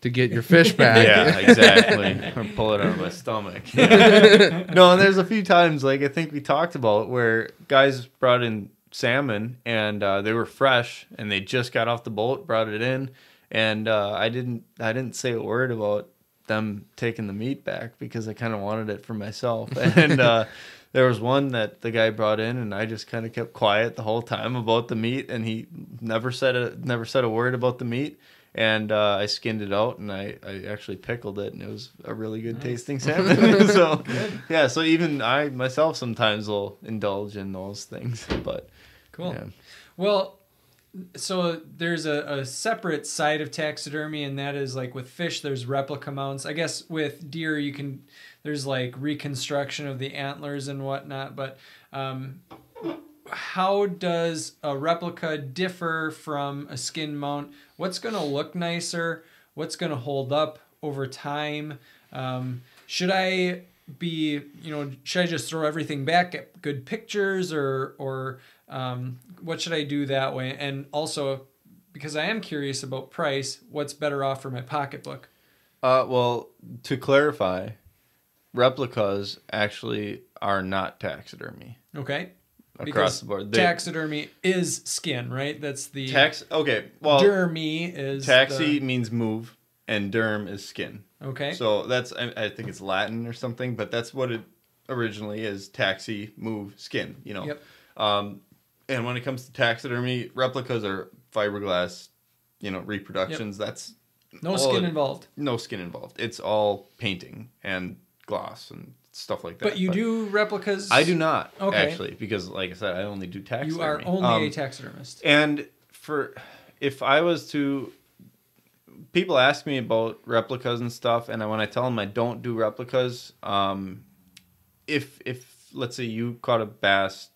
to get your fish back. Yeah, exactly. Or pull it out of my stomach. Yeah. No, and there's a few times, like I think we talked about, where guys brought in salmon and they were fresh and they just got off the boat, brought it in, and I didn't say a word about them taking the meat back because I kind of wanted it for myself. And there was one that the guy brought in, and I just kind of kept quiet the whole time about the meat, and he never said a word about the meat. And I skinned it out, and I actually pickled it, and it was a really good tasting salmon. So, yeah, so even I myself sometimes will indulge in those things. But cool. Yeah. Well, so there's a separate side of taxidermy, and that is like with fish, there's replica mounts. I guess with deer, there's like reconstruction of the antlers and whatnot, but how does a replica differ from a skin mount? What's going to look nicer? What's going to hold up over time? Should I just throw everything back at good pictures, or what should I do that way? And also, because I am curious about price, what's better off for my pocketbook? Well, to clarify, replicas actually are not taxidermy. Okay. Across the board. Taxidermy is skin, right? That's the... Okay, well... Dermy is... Taxi means move, and derm is skin. Okay. So that's... I think it's Latin or something, but that's what it originally is. Taxi, move, skin, you know. Yep. And when it comes to taxidermy, replicas are fiberglass, reproductions. Yep. That's... No skin involved. No skin involved. It's all painting and gloss and stuff like that. But you do replicas? I do not, okay. Actually, because like I said, I only do taxidermy. You are only a taxidermist. And if I was to, people ask me about replicas and stuff, and when I tell them I don't do replicas, if let's say you caught a bass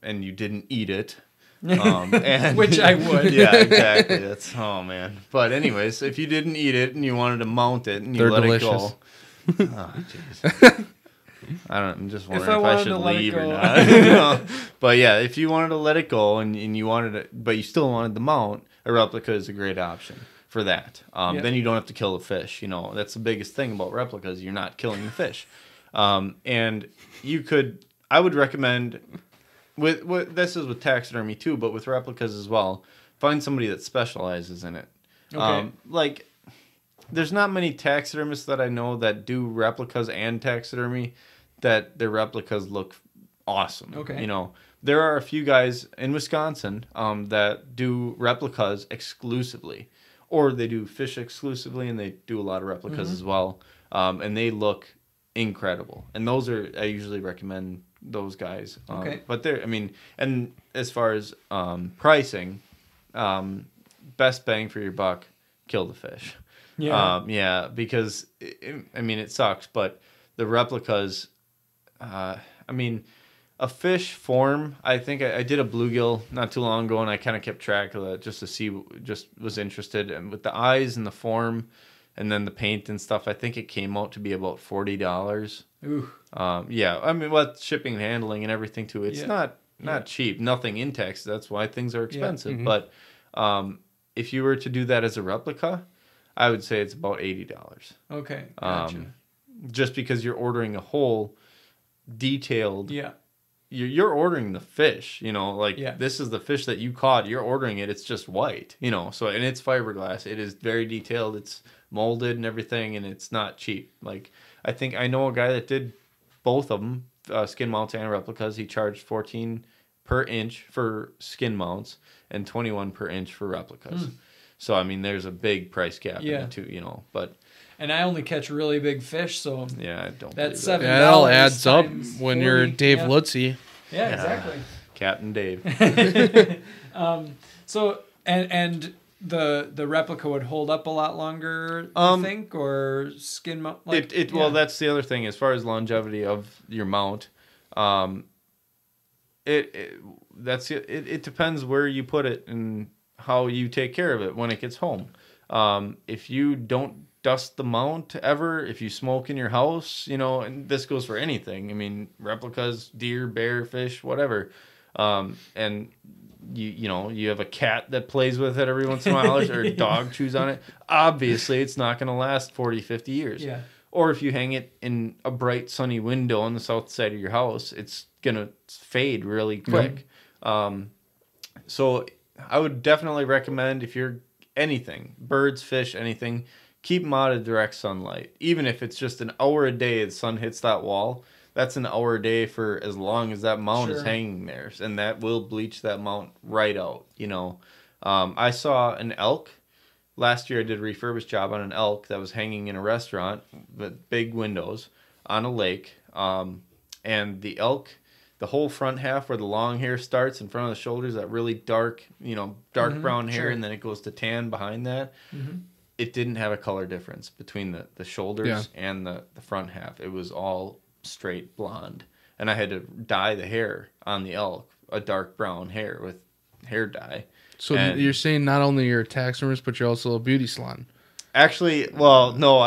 and you didn't eat it, and which I would. Yeah, exactly. That's, oh man. But anyways, if you didn't eat it and you wanted to mount it and you let it go. Oh, jeez. I'm just wondering if I should leave or not. But yeah, if you wanted to let it go and you wanted it, but you still wanted the mount, a replica is a great option for that. Then you don't have to kill the fish. That's the biggest thing about replicas. You're not killing the fish. And I would recommend, this is with taxidermy too, but with replicas as well, find somebody that specializes in it. Okay. There's not many taxidermists that I know that do replicas and taxidermy that their replicas look awesome. Okay. There are a few guys in Wisconsin that do replicas exclusively, or they do fish exclusively, and they do a lot of replicas as well. And they look incredible. And I usually recommend those guys. Okay. But and as far as pricing, best bang for your buck, kill the fish. Yeah. Because it sucks, but the replicas, a fish form, I think I did a bluegill not too long ago, and I kind of kept track of that just to see, just was interested, and with the eyes and the form, And then the paint and stuff, I think it came out to be about $40. Ooh. Yeah, I mean, what shipping and handling and everything too. It's Yeah. not cheap. Nothing in Texas. That's why things are expensive. Mhm. But if you were to do that as a replica, I would say it's about $80. Okay. Gotcha. Just because you're ordering a whole detailed. Yeah. You're ordering the fish, you know, like Yeah. this is the fish that you caught. You're ordering it. It's just white, you know. So and it's fiberglass. It is very detailed. It's molded and everything, and it's not cheap. Like I know a guy that did both of them, skin mounts and replicas. He charged 14 per inch for skin mounts and 21 per inch for replicas. So I mean, there's a big price gap in it too, you know. But and I only catch really big fish, so yeah, I don't. That's believe $7 Yeah, it all adds up times when 40. you're Dave Yeah. Lutzy. Yeah, exactly. Captain Dave. So and the replica would hold up a lot loger, you think, or skin mount? Like, Well, that's the other thing as far as longevity of your mount. It depends where you put it and how you take care of it when it gets home. If you don't dust the mount ever, if you smoke in your house, you know, and this goes for anything. I mean, replicas, deer, bear, fish, whatever. And you know, you have a cat that plays with it every once in a while or a dog chews on it. Obviously, it's not going to last 40, 50 years. Yeah. Or if you hang it in a bright sunny window on the south side of your house, it's going to fade really quick. So I would definitely recommend if you're anything, birds, fish, anything, keep them out of direct sunlight. Even if it's just an hour a day the sun hits that wall, that's an hour a day for as long as that mount is hanging there. And that will bleach that mount right out, you know. I saw an elk. Last year I did a refurbished job on an elk that was hanging in a restaurant with big windows on a lake. And the elk, the whole front half where the long hair starts in front of the shoulders, that really dark, you know, dark brown hair, and then it goes to tan behind that. It didn't have a color difference between the shoulders and the front half. It was all straight blonde. And I had to dye the hair on the elk, a dark brown hair with hair dye. So you're saying not only you're a taxidermist, but you're also a beauty salon. Actually, well, no,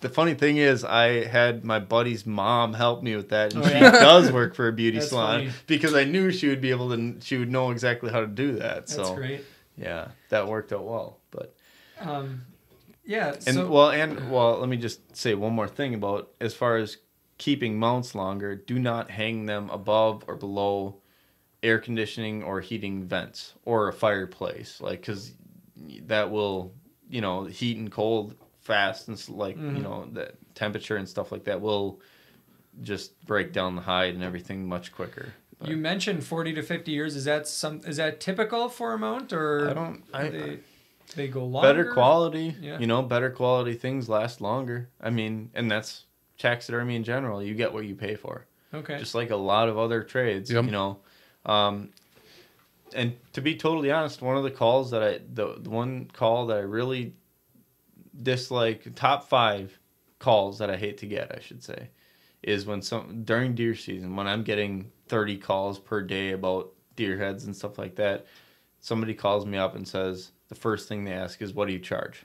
the funny thing is I had my buddy's mom help me with that, and she does work for a beauty salon because I knew she would know exactly how to do that. That's great. Yeah, that worked out well. But yeah, let me just say one more thing about as far as keeping mounts longer. Do not hang them above or below air conditioning or heating vents or a fireplace, like, because that will, you know, heat and cold fast, and you know, the temperature and stuff like that will just break down the hide and everything much quicker. But you mentioned 40 to 50 years. Is that typical for a mount, or they go longer? Better quality, you know, better quality things last longer. I mean, and that's taxidermy in general. You get what you pay for. Okay. Just like a lot of other trades, you know. And to be totally honest, one of the calls that the one call that I really dislike, top 5 calls that I hate to get, I should say, is when during deer season, when I'm getting 30 calls per day about deer heads and stuff like that, somebody calls me up and says, the first thing they ask is, what do you charge?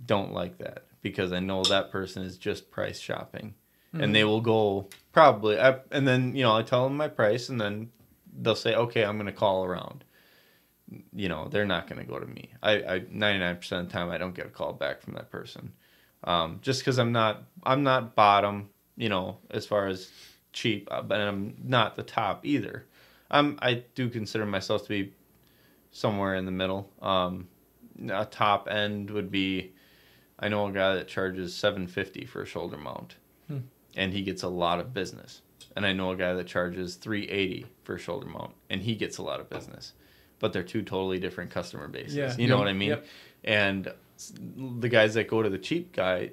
Don't like that, because I know that person is just price shopping. And they will go probably, and then, you know, I tell them my price, and then they'll say, okay, I'm going to call around. You know, they're not going to go to me. I 99% of the time, I don't get a call back from that person. Just because I'm not bottom, you know, as far as cheap, but I'm not the top either. I do consider myself to be somewhere in the middle. A top end would be, I know a guy that charges $750 for a shoulder mount. And he gets a lot of business. And I know a guy that charges $380 for a shoulder mount, and he gets a lot of business. But they're two totally different customer bases. Yeah. You know what I mean? Yep. And the guys that go to the cheap guy,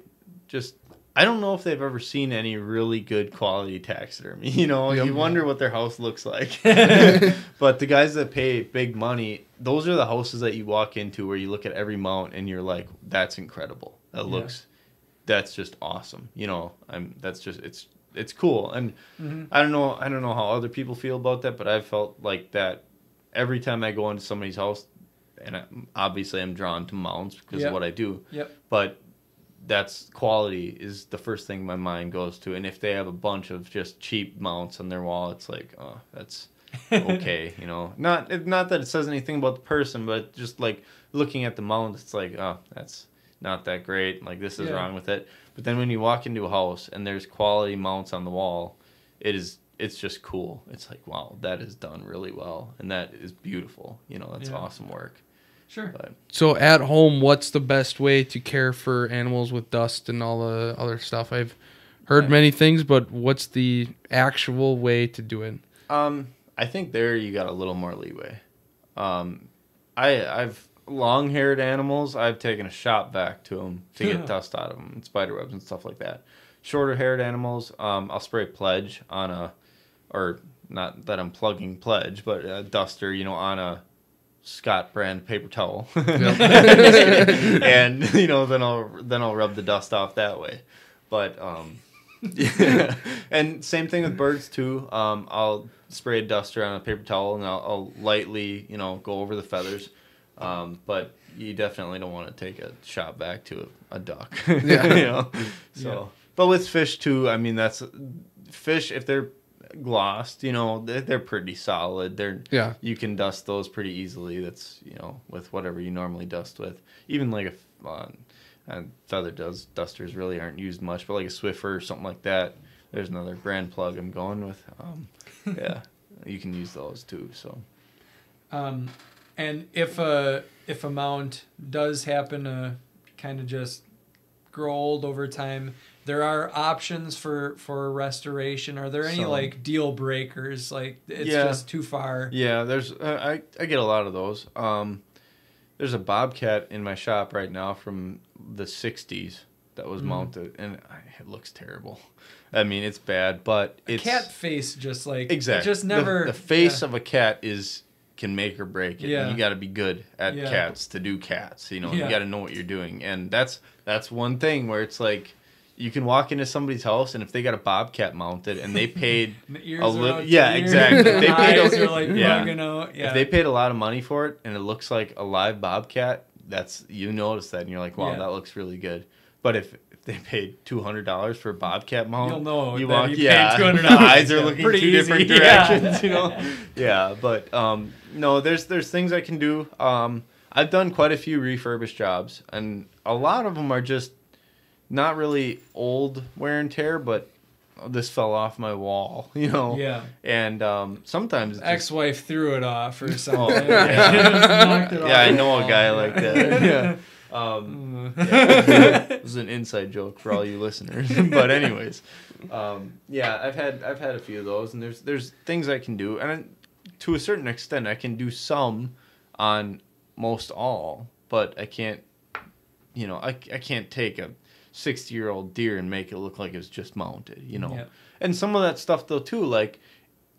just, I don't know if they've ever seen any really good quality taxidermy. You know, you wonder what their house looks like. But the guys that pay big money, those are the houses that you walk into where you look at every mount and you're like, that's incredible. That looks... That's just awesome. You know, it's cool. And I don't know how other people feel about that, but I've felt like that every time I go into somebody's house, and obviously I'm drawn to mounts because of what I do. Yep. But that's quality is the first thing my mind goes to. And if they have a bunch of just cheap mounts on their wall, it's like, oh, that's okay, you know. Not that it says anything about the person, but just like looking at the mount, it's like, oh, that's not that great. Like, this is wrong with it. But then when you walk into a house and there's quality mounts on the wall, it's just cool. It's like, wow, that is done really well, and that is beautiful. You know, that's awesome work. Sure. But, So at home, what's the best way to care for animals with dust and all the other stuff? I've heard many things, but what's the actual way to do it? I think there you got a little more leeway. I've long-haired animals. I've taken a shop vac to them to get dust out of them, and spider webs and stuff like that. Shorter-haired animals, I'll spray Pledge on or not that I'm plugging Pledge, but a duster, you know, on a Scott brand paper towel, and you know, then I'll rub the dust off that way. But yeah. And same thing with birds too. I'll spray a duster on a paper towel, and I'll lightly, you know, go over the feathers. But you definitely don't want to take a shot back to a duck. Yeah. You know. So, but with fish too, I mean, that's fish if they're glossed, you know, they're pretty solid. You can dust those pretty easily. That's, you know, with whatever you normally dust with. Even like feather dusters really aren't used much, but like a Swiffer or something like that. There's another brand plug I'm going with. Yeah, you can use those too. So, and if a mount does happen to kind of just grow old over time, there are options for restoration. Are there any like deal breakers? Like it's just too far. Yeah, there's I get a lot of those. There's a bobcat in my shop right now from the 60s that was mounted, and it looks terrible. I mean, it's bad, but it's cat face just like exactly. It just never the face of a cat can make or break it. Yeah. And you got to be good at cats to do cats. You know, you got to know what you're doing, and that's one thing where it's like you can walk into somebody's house, and if they got a bobcat mounted and they paid a little, exactly. They paid bugging out. If they paid a lot of money for it and it looks like a live bobcat, you notice that and you're like, wow, that looks really good. But if they paid $200 for a bobcat mount, you'll know. You walk, paid $200. The eyes are looking pretty two easy. different directions. You know, but no, there's things I can do. I've done quite a few refurbished jobs, and a lot of them are just not really old wear and tear, but this fell off my wall, you know. Yeah. And sometimes ex-wife threw it off or something. Oh, yeah, I know a guy like that. Yeah. This is an inside joke for all you listeners. But anyways, I've had a few of those, and there's things I can do, and to a certain extent, I can do some on most all, but I can't. You know, I can't take a 60-year-old deer and make it look like it's just mounted, you know. Yep. And some of that stuff though too, like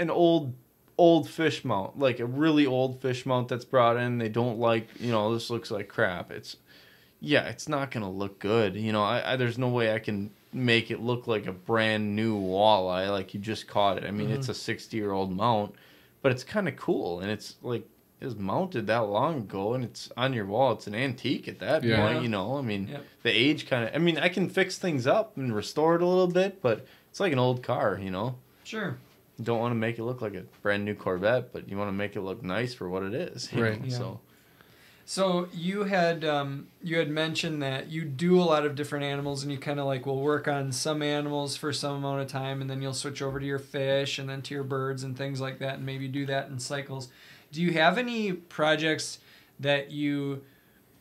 an old fish mount, like a really old fish mount that's brought in, they don't like, you know, this looks like crap. It's not gonna look good, you know. I there's no way I can make it look like a brand new walleye, like you just caught it. I mean, it's a 60-year-old mount, but it's kind of cool, and it's like it was mounted that long ago, and it's on your wall. It's an antique at that point, you know. I mean, the age kind of. I mean, I can fix things up and restore it a little bit, but it's like an old car, you know. Sure. You don't want to make it look like a brand new Corvette, but you want to make it look nice for what it is, right? You know? So you had mentioned that you do a lot of different animals, and you kind of like will work on some animals for some amount of time, and then you'll switch over to your fish, and then to your birds and things like that, and maybe do that in cycles. Do you have any projects that you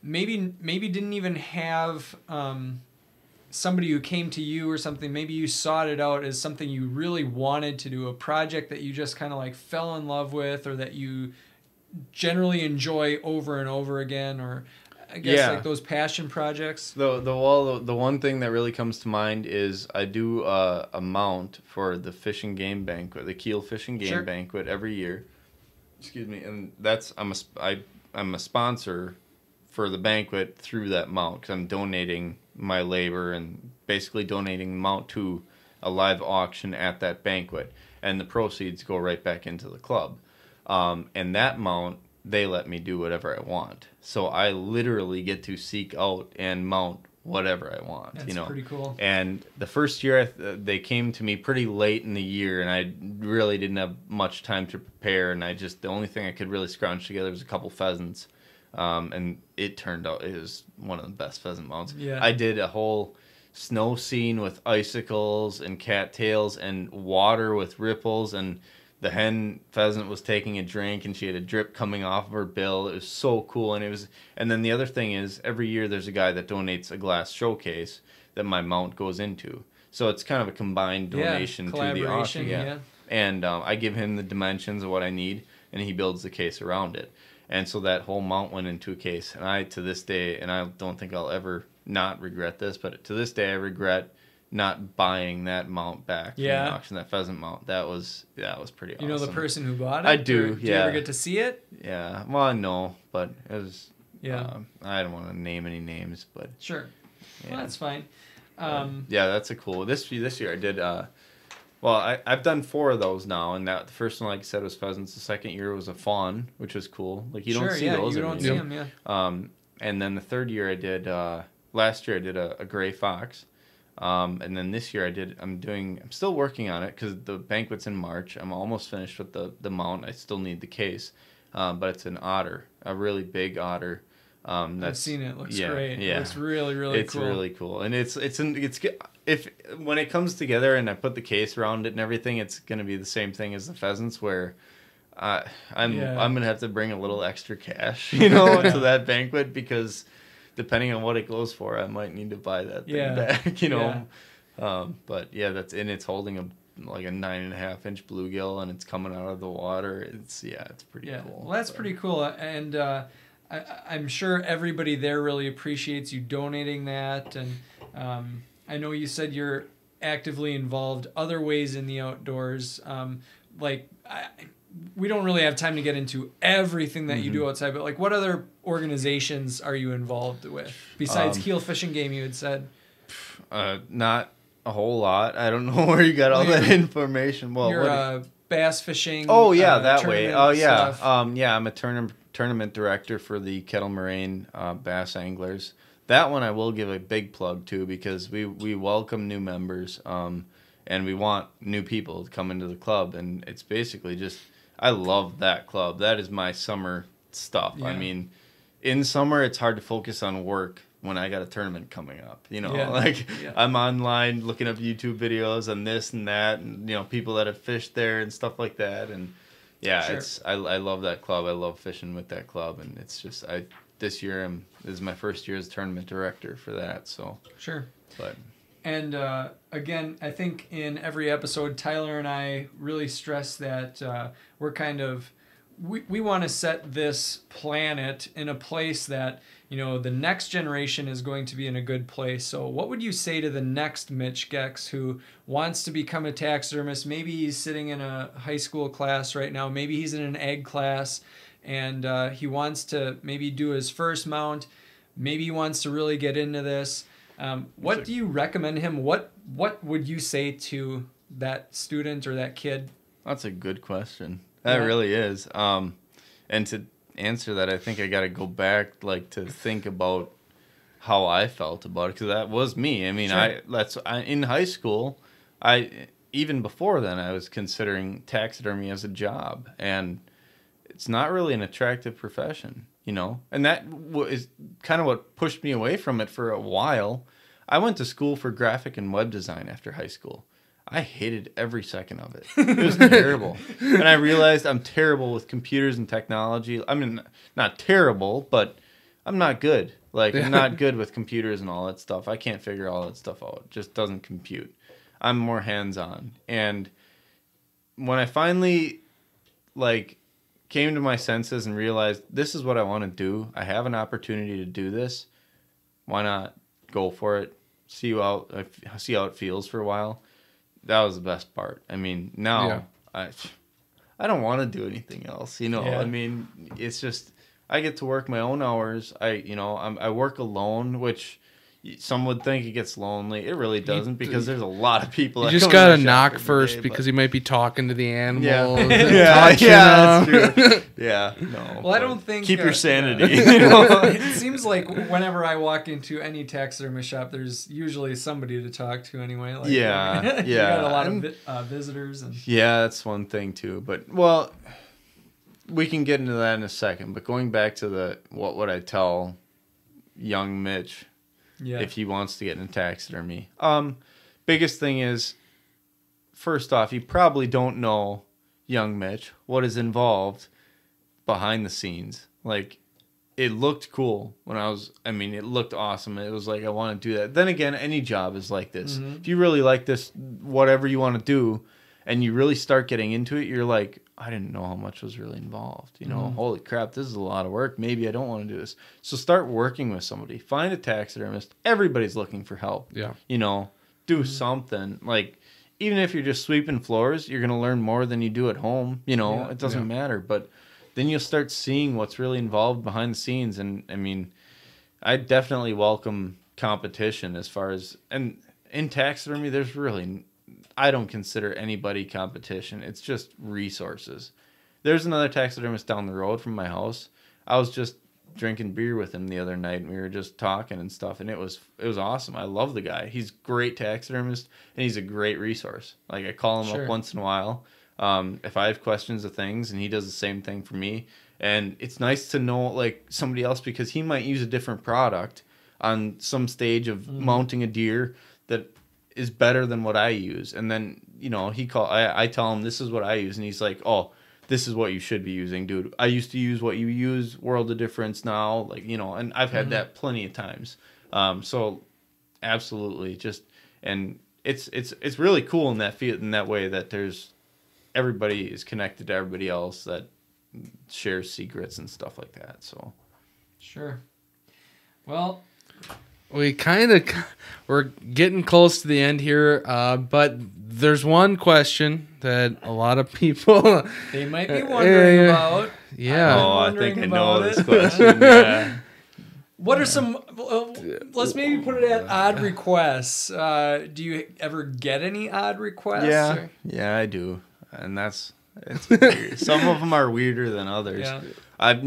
maybe didn't even have somebody who came to you or something? Maybe you sought it out as something you really wanted to do, a project that you just kind of like fell in love with, or that you generally enjoy over and over again, or I guess like those passion projects. The one thing that really comes to mind is I do a mount for the Fish and Game Banquet, the Kiel Fish and Game Banquet every year. Excuse me, and I'm a sponsor for the banquet through that mount because I'm donating my labor and basically donating the mount to a live auction at that banquet, and the proceeds go right back into the club. And that mount, they let me do whatever I want, so I literally get to seek out and mount whatever I want. That's pretty cool. And the first year they came to me pretty late in the year, and I really didn't have much time to prepare. And the only thing I could really scrounge together was a couple pheasants, and it turned out it was one of the best pheasant mounts. Yeah. I did a whole snow scene with icicles and cattails and water with ripples, and the hen pheasant was taking a drink and she had a drip coming off of her bill. It was so cool. And then the other thing is, every year there's a guy that donates a glass showcase that my mount goes into. So it's kind of a combined donation to the auction. Yeah. And I give him the dimensions of what I need, and he builds the case around it. And so that whole mount went into a case. And to this day, and I don't think I'll ever not regret this, but to this day I regret not buying that mount back from the auction, that pheasant mount. That was pretty awesome. You know the person who bought it? I do, Did you ever get to see it? Yeah. Well, no, but it was... Yeah. I don't want to name any names, but... Sure. Yeah. Well, that's fine. Yeah, that's a cool... This year I did... I've done 4 of those now, and the first one, like I said, was pheasants. The second year was a fawn, which was cool. Like, you don't see those. You don't see them, yeah. And then the third year I did... last year I did a gray fox. And then this year I'm still working on it because the banquet's in March. I'm almost finished with the mount. I still need the case. But it's an otter, a really big otter. I've seen it. It looks great. Yeah. It looks really, really It's cool. really cool. And when it comes together and I put the case around it and everything, it's going to be the same thing as the pheasants, where I'm going to have to bring a little extra cash, to that banquet, because depending on what it goes for, I might need to buy that thing back, But it's holding a 9.5-inch bluegill, and it's coming out of the water. It's pretty cool. Well, that's pretty cool, and I'm sure everybody there really appreciates you donating that. And I know you said you're actively involved other ways in the outdoors. We don't really have time to get into everything that you do outside, but what other organizations are you involved with besides Keel Fishing Game? You had said not a whole lot. I don't know where you got all that information. Well, you're bass fishing. Oh yeah, that way. Oh yeah, stuff. I'm a tournament director for the Kettle Moraine bass anglers. That one I will give a big plug to, because we welcome new members, and we want new people to come into the club, and it's basically just. I love that club. That is my summer stuff. Yeah. I mean, in summer, it's hard to focus on work when I got a tournament coming up. I'm online looking up YouTube videos on this and that, and people that have fished there and stuff like that. And I love that club. I love fishing with that club, and it's just this is my first year as tournament director for that. So sure, but. And again, I think in every episode, Tyler and I really stress that we want to set this planet in a place that, the next generation is going to be in a good place. So what would you say to the next Mitch Goecks who wants to become a taxidermist? Maybe he's sitting in a high school class right now. Maybe he's in an ag class, and he wants to maybe do his first mount. Maybe he wants to really get into this. What do you recommend him? What would you say to that student or that kid? That's a good question. That really is. And to answer that, I think I got to go back to think about how I felt about it, because that was me. I mean, sure. In high school, even before then, I was considering taxidermy as a job, and it's not really an attractive profession. And that is kind of what pushed me away from it for a while. I went to school for graphic and web design after high school. I hated every second of it. It was terrible. And I realized I'm terrible with computers and technology. I mean, not terrible, but I'm not good. I'm not good with computers and all that stuff. I can't figure all that stuff out. It just doesn't compute. I'm more hands-on. And when I finally, came to my senses and realized this is what I want to do. I have an opportunity to do this. Why not go for it? See how it feels for a while. That was the best part. I mean, now I don't want to do anything else. I mean, it's just I get to work my own hours. I work alone, which some would think it gets lonely. It really doesn't because there's a lot of people. You just gotta knock first because he might be talking to the animals. Yeah, that's true. Yeah, no. Well, I don't think keep your sanity. It seems like whenever I walk into any taxidermy shop, there's usually somebody to talk to anyway. Like, yeah. You got a lot of visitors. And yeah, that's one thing too. But well, we can get into that in a second. But going back to what would I tell young Mitch? Yeah. If he wants to get into taxidermy. Biggest thing is, first off, you probably don't know, young Mitch, what is involved behind the scenes. Like, it looked cool when it looked awesome. It was like, I want to do that. Then again, any job is like this. Mm-hmm. If you really like this, whatever you want to do, and you really start getting into it, you're like, I didn't know how much was really involved. You know, holy crap, this is a lot of work. Maybe I don't want to do this. So start working with somebody. Find a taxidermist. Everybody's looking for help. Yeah. You know, do something. Like, even if you're just sweeping floors, you're going to learn more than you do at home. You know, it doesn't matter. But then you'll start seeing what's really involved behind the scenes. And, I mean, I definitely welcome competition as far as... And in taxidermy, there's really... I don't consider anybody competition. It's just resources. There's another taxidermist down the road from my house. I was just drinking beer with him the other night, and we were just talking and stuff, and it was awesome. I love the guy. He's a great taxidermist, and he's a great resource. Like, I call him up once in a while if I have questions of things, and he does the same thing for me. And it's nice to know, like, somebody else, because he might use a different product on some stage of mounting a deer that is better than what I use. And then, you know, I tell him this is what I use, and he's like, oh, this is what you should be using, dude. I used to use what you use, world of difference now, like, you know, and I've had that plenty of times. So absolutely, and it's really cool in that way that everybody is connected to everybody else that shares secrets and stuff like that. So sure. Well, we're getting close to the end here, but there's one question that a lot of people they might be wondering about. Yeah. I think I know this question. Yeah. What are some? Let's maybe put it at odd requests. Do you ever get any odd requests? Yeah, I do, and it's weird. Some of them are weirder than others. Yeah. I've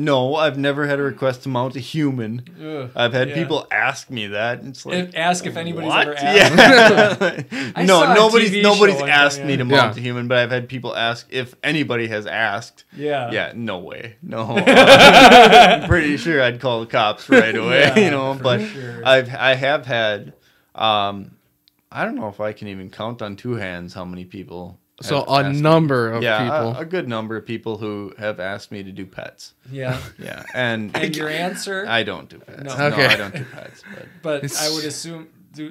never had a request to mount a human. Ugh, I've had people ask me that. It's like, ask if anybody's ever asked. Yeah. No, nobody's asked me to mount a human, but I've had people ask if anybody has asked. Yeah. Yeah, no way. No. I'm pretty sure I'd call the cops right away, you know, but sure. I have had I don't know if I can even count on two hands how many people. So a number of people. A good number of people who have asked me to do pets. Yeah. Yeah. And your answer? I don't do pets. No, I don't do pets. But I would assume,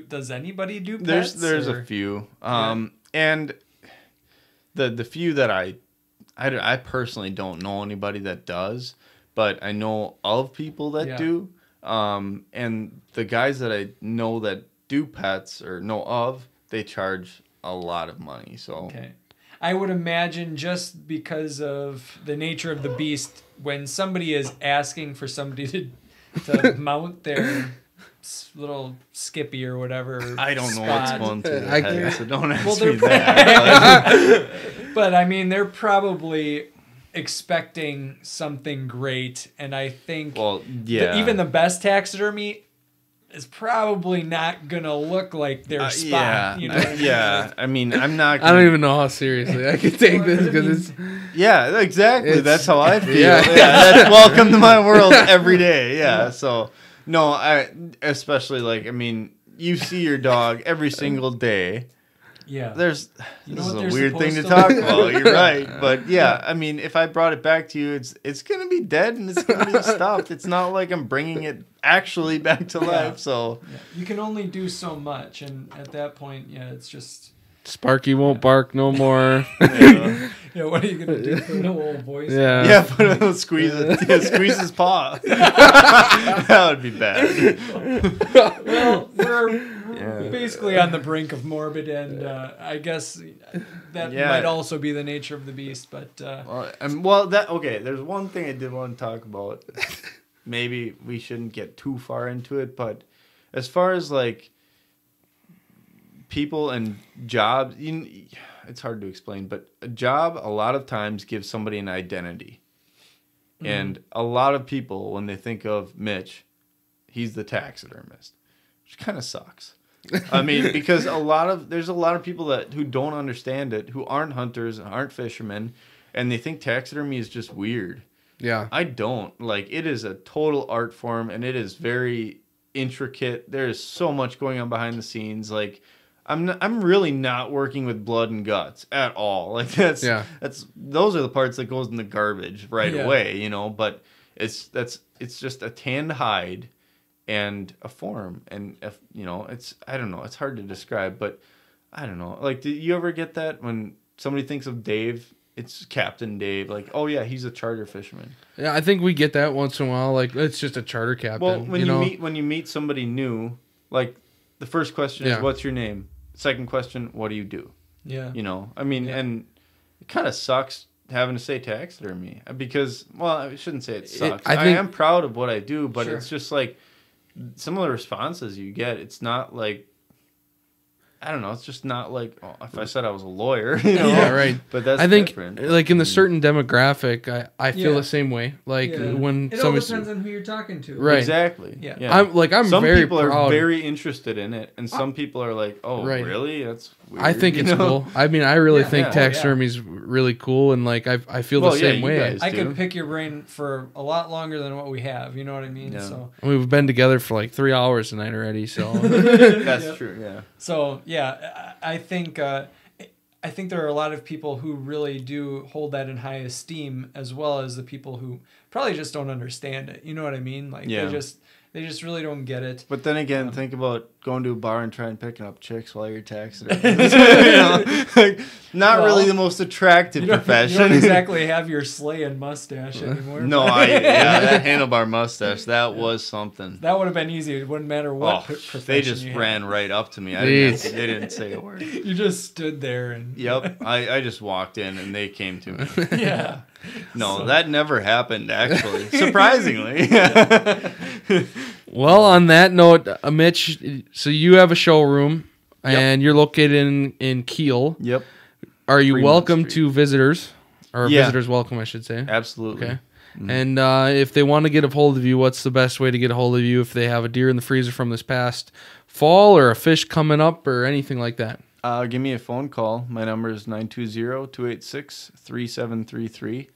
does anybody do pets? There's a few. And the few that I personally don't know anybody that does, but I know of people that do. And the guys that I know that do pets or know of, they charge a lot of money. So I would imagine just because of the nature of the beast, when somebody is asking for somebody to mount their little Skippy or whatever, I don't know what's going through their head, so don't ask me that. But I mean, they're probably expecting something great, and I think even the best taxidermy is probably not gonna look like their spot. You know what I mean? I mean, I'm not. I don't even know how seriously I can take this because it's. Yeah, exactly. That's how I feel. That's welcome to my world every day. Yeah. So no, especially like, I mean, you see your dog every single day. Yeah. This is a weird thing to talk about. You're right, but I mean, if I brought it back to you, it's gonna be dead and it's gonna be stuffed. It's not like I'm bringing it actually back to life. So you can only do so much, and at that point, it's just Sparky won't bark no more. What are you gonna do? Put an old voice. Squeeze his paw. That would be bad. Well, we're basically on the brink of morbid, and I guess that might also be the nature of the beast. But there's one thing I did want to talk about. Maybe we shouldn't get too far into it, but as far as like people and jobs, it's hard to explain, but a job a lot of times gives somebody an identity. And a lot of people, when they think of Mitch, he's the taxidermist, which kind of sucks. I mean, because there's a lot of people who don't understand it, who aren't hunters, aren't fishermen, and they think taxidermy is just weird. Yeah. I don't. Like, it is a total art form, and it is very intricate. There is so much going on behind the scenes. Like, I'm really not working with blood and guts at all. Like, those are the parts that goes in the garbage right away, you know, but it's just a tanned hide and a form, and you know, I don't know, it's hard to describe, but I don't know. Like, do you ever get that when somebody thinks of Dave? It's Captain Dave. Like, oh yeah, he's a charter fisherman. Yeah, I think we get that once in a while. Like, it's just a charter captain. Well, when you meet somebody new, like, the first question is, "What's your name?" Second question, "What do you do?" Yeah, you know, I mean, and it kind of sucks having to say taxidermy because, well, I shouldn't say it sucks. I am proud of what I do, but it's just like some of the responses you get. It's not like, I don't know. It's just not like, oh, if I said I was a lawyer, you know? Yeah, right. But that's different. Like in the certain demographic, I feel the same way. Like when it all depends on who you're talking to. Right. Exactly. Yeah. I'm some very people proud. are very interested in it, and some people are like, oh, really? That's weird. I think it's cool. I mean, I really think taxidermy is really cool, and like I feel the same way. I could pick your brain for a lot longer than what we have. You know what I mean? Yeah. So we've been together for like 3 hours tonight already. So that's true. Yeah. So yeah, I think there are a lot of people who really do hold that in high esteem, as well as the people who probably just don't understand it. You know what I mean? Like they just really don't get it. But then again, think about going to a bar and trying picking up chicks while you're taxiderming. You know, like, not really the most attractive profession. You don't exactly have your slaying mustache anymore. No, that handlebar mustache, that was something. That would have been easy. It wouldn't matter what profession they just ran right up to me. They didn't say a word. You just stood there and... Yep, I just walked in and they came to me. Yeah. No, that never happened, actually. Surprisingly. Well, on that note, Mitch, so you have a showroom, and you're located in Kiel. Yep. Are you welcome to visitors? Or visitors welcome, I should say. Absolutely. Okay. Mm-hmm. And if they want to get a hold of you, what's the best way to get a hold of you if they have a deer in the freezer from this past fall or a fish coming up or anything like that? Give me a phone call. My number is 920-286-3733.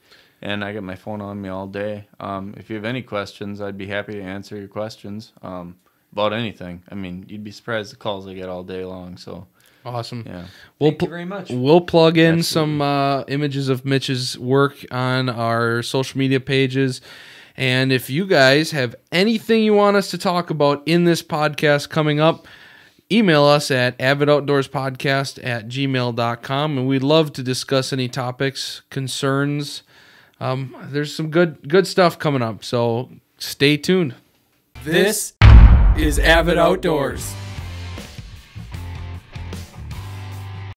And I got my phone on me all day. If you have any questions, I'd be happy to answer your questions about anything. I mean, you'd be surprised the calls I get all day long. So awesome. Yeah. Thank you very much. We'll plug in some images of Mitch's work on our social media pages. And if you guys have anything you want us to talk about in this podcast coming up, email us at avidoutdoorspodcast@gmail.com. And we'd love to discuss any topics, concerns. There's some good stuff coming up, so stay tuned. This is Avid Outdoors.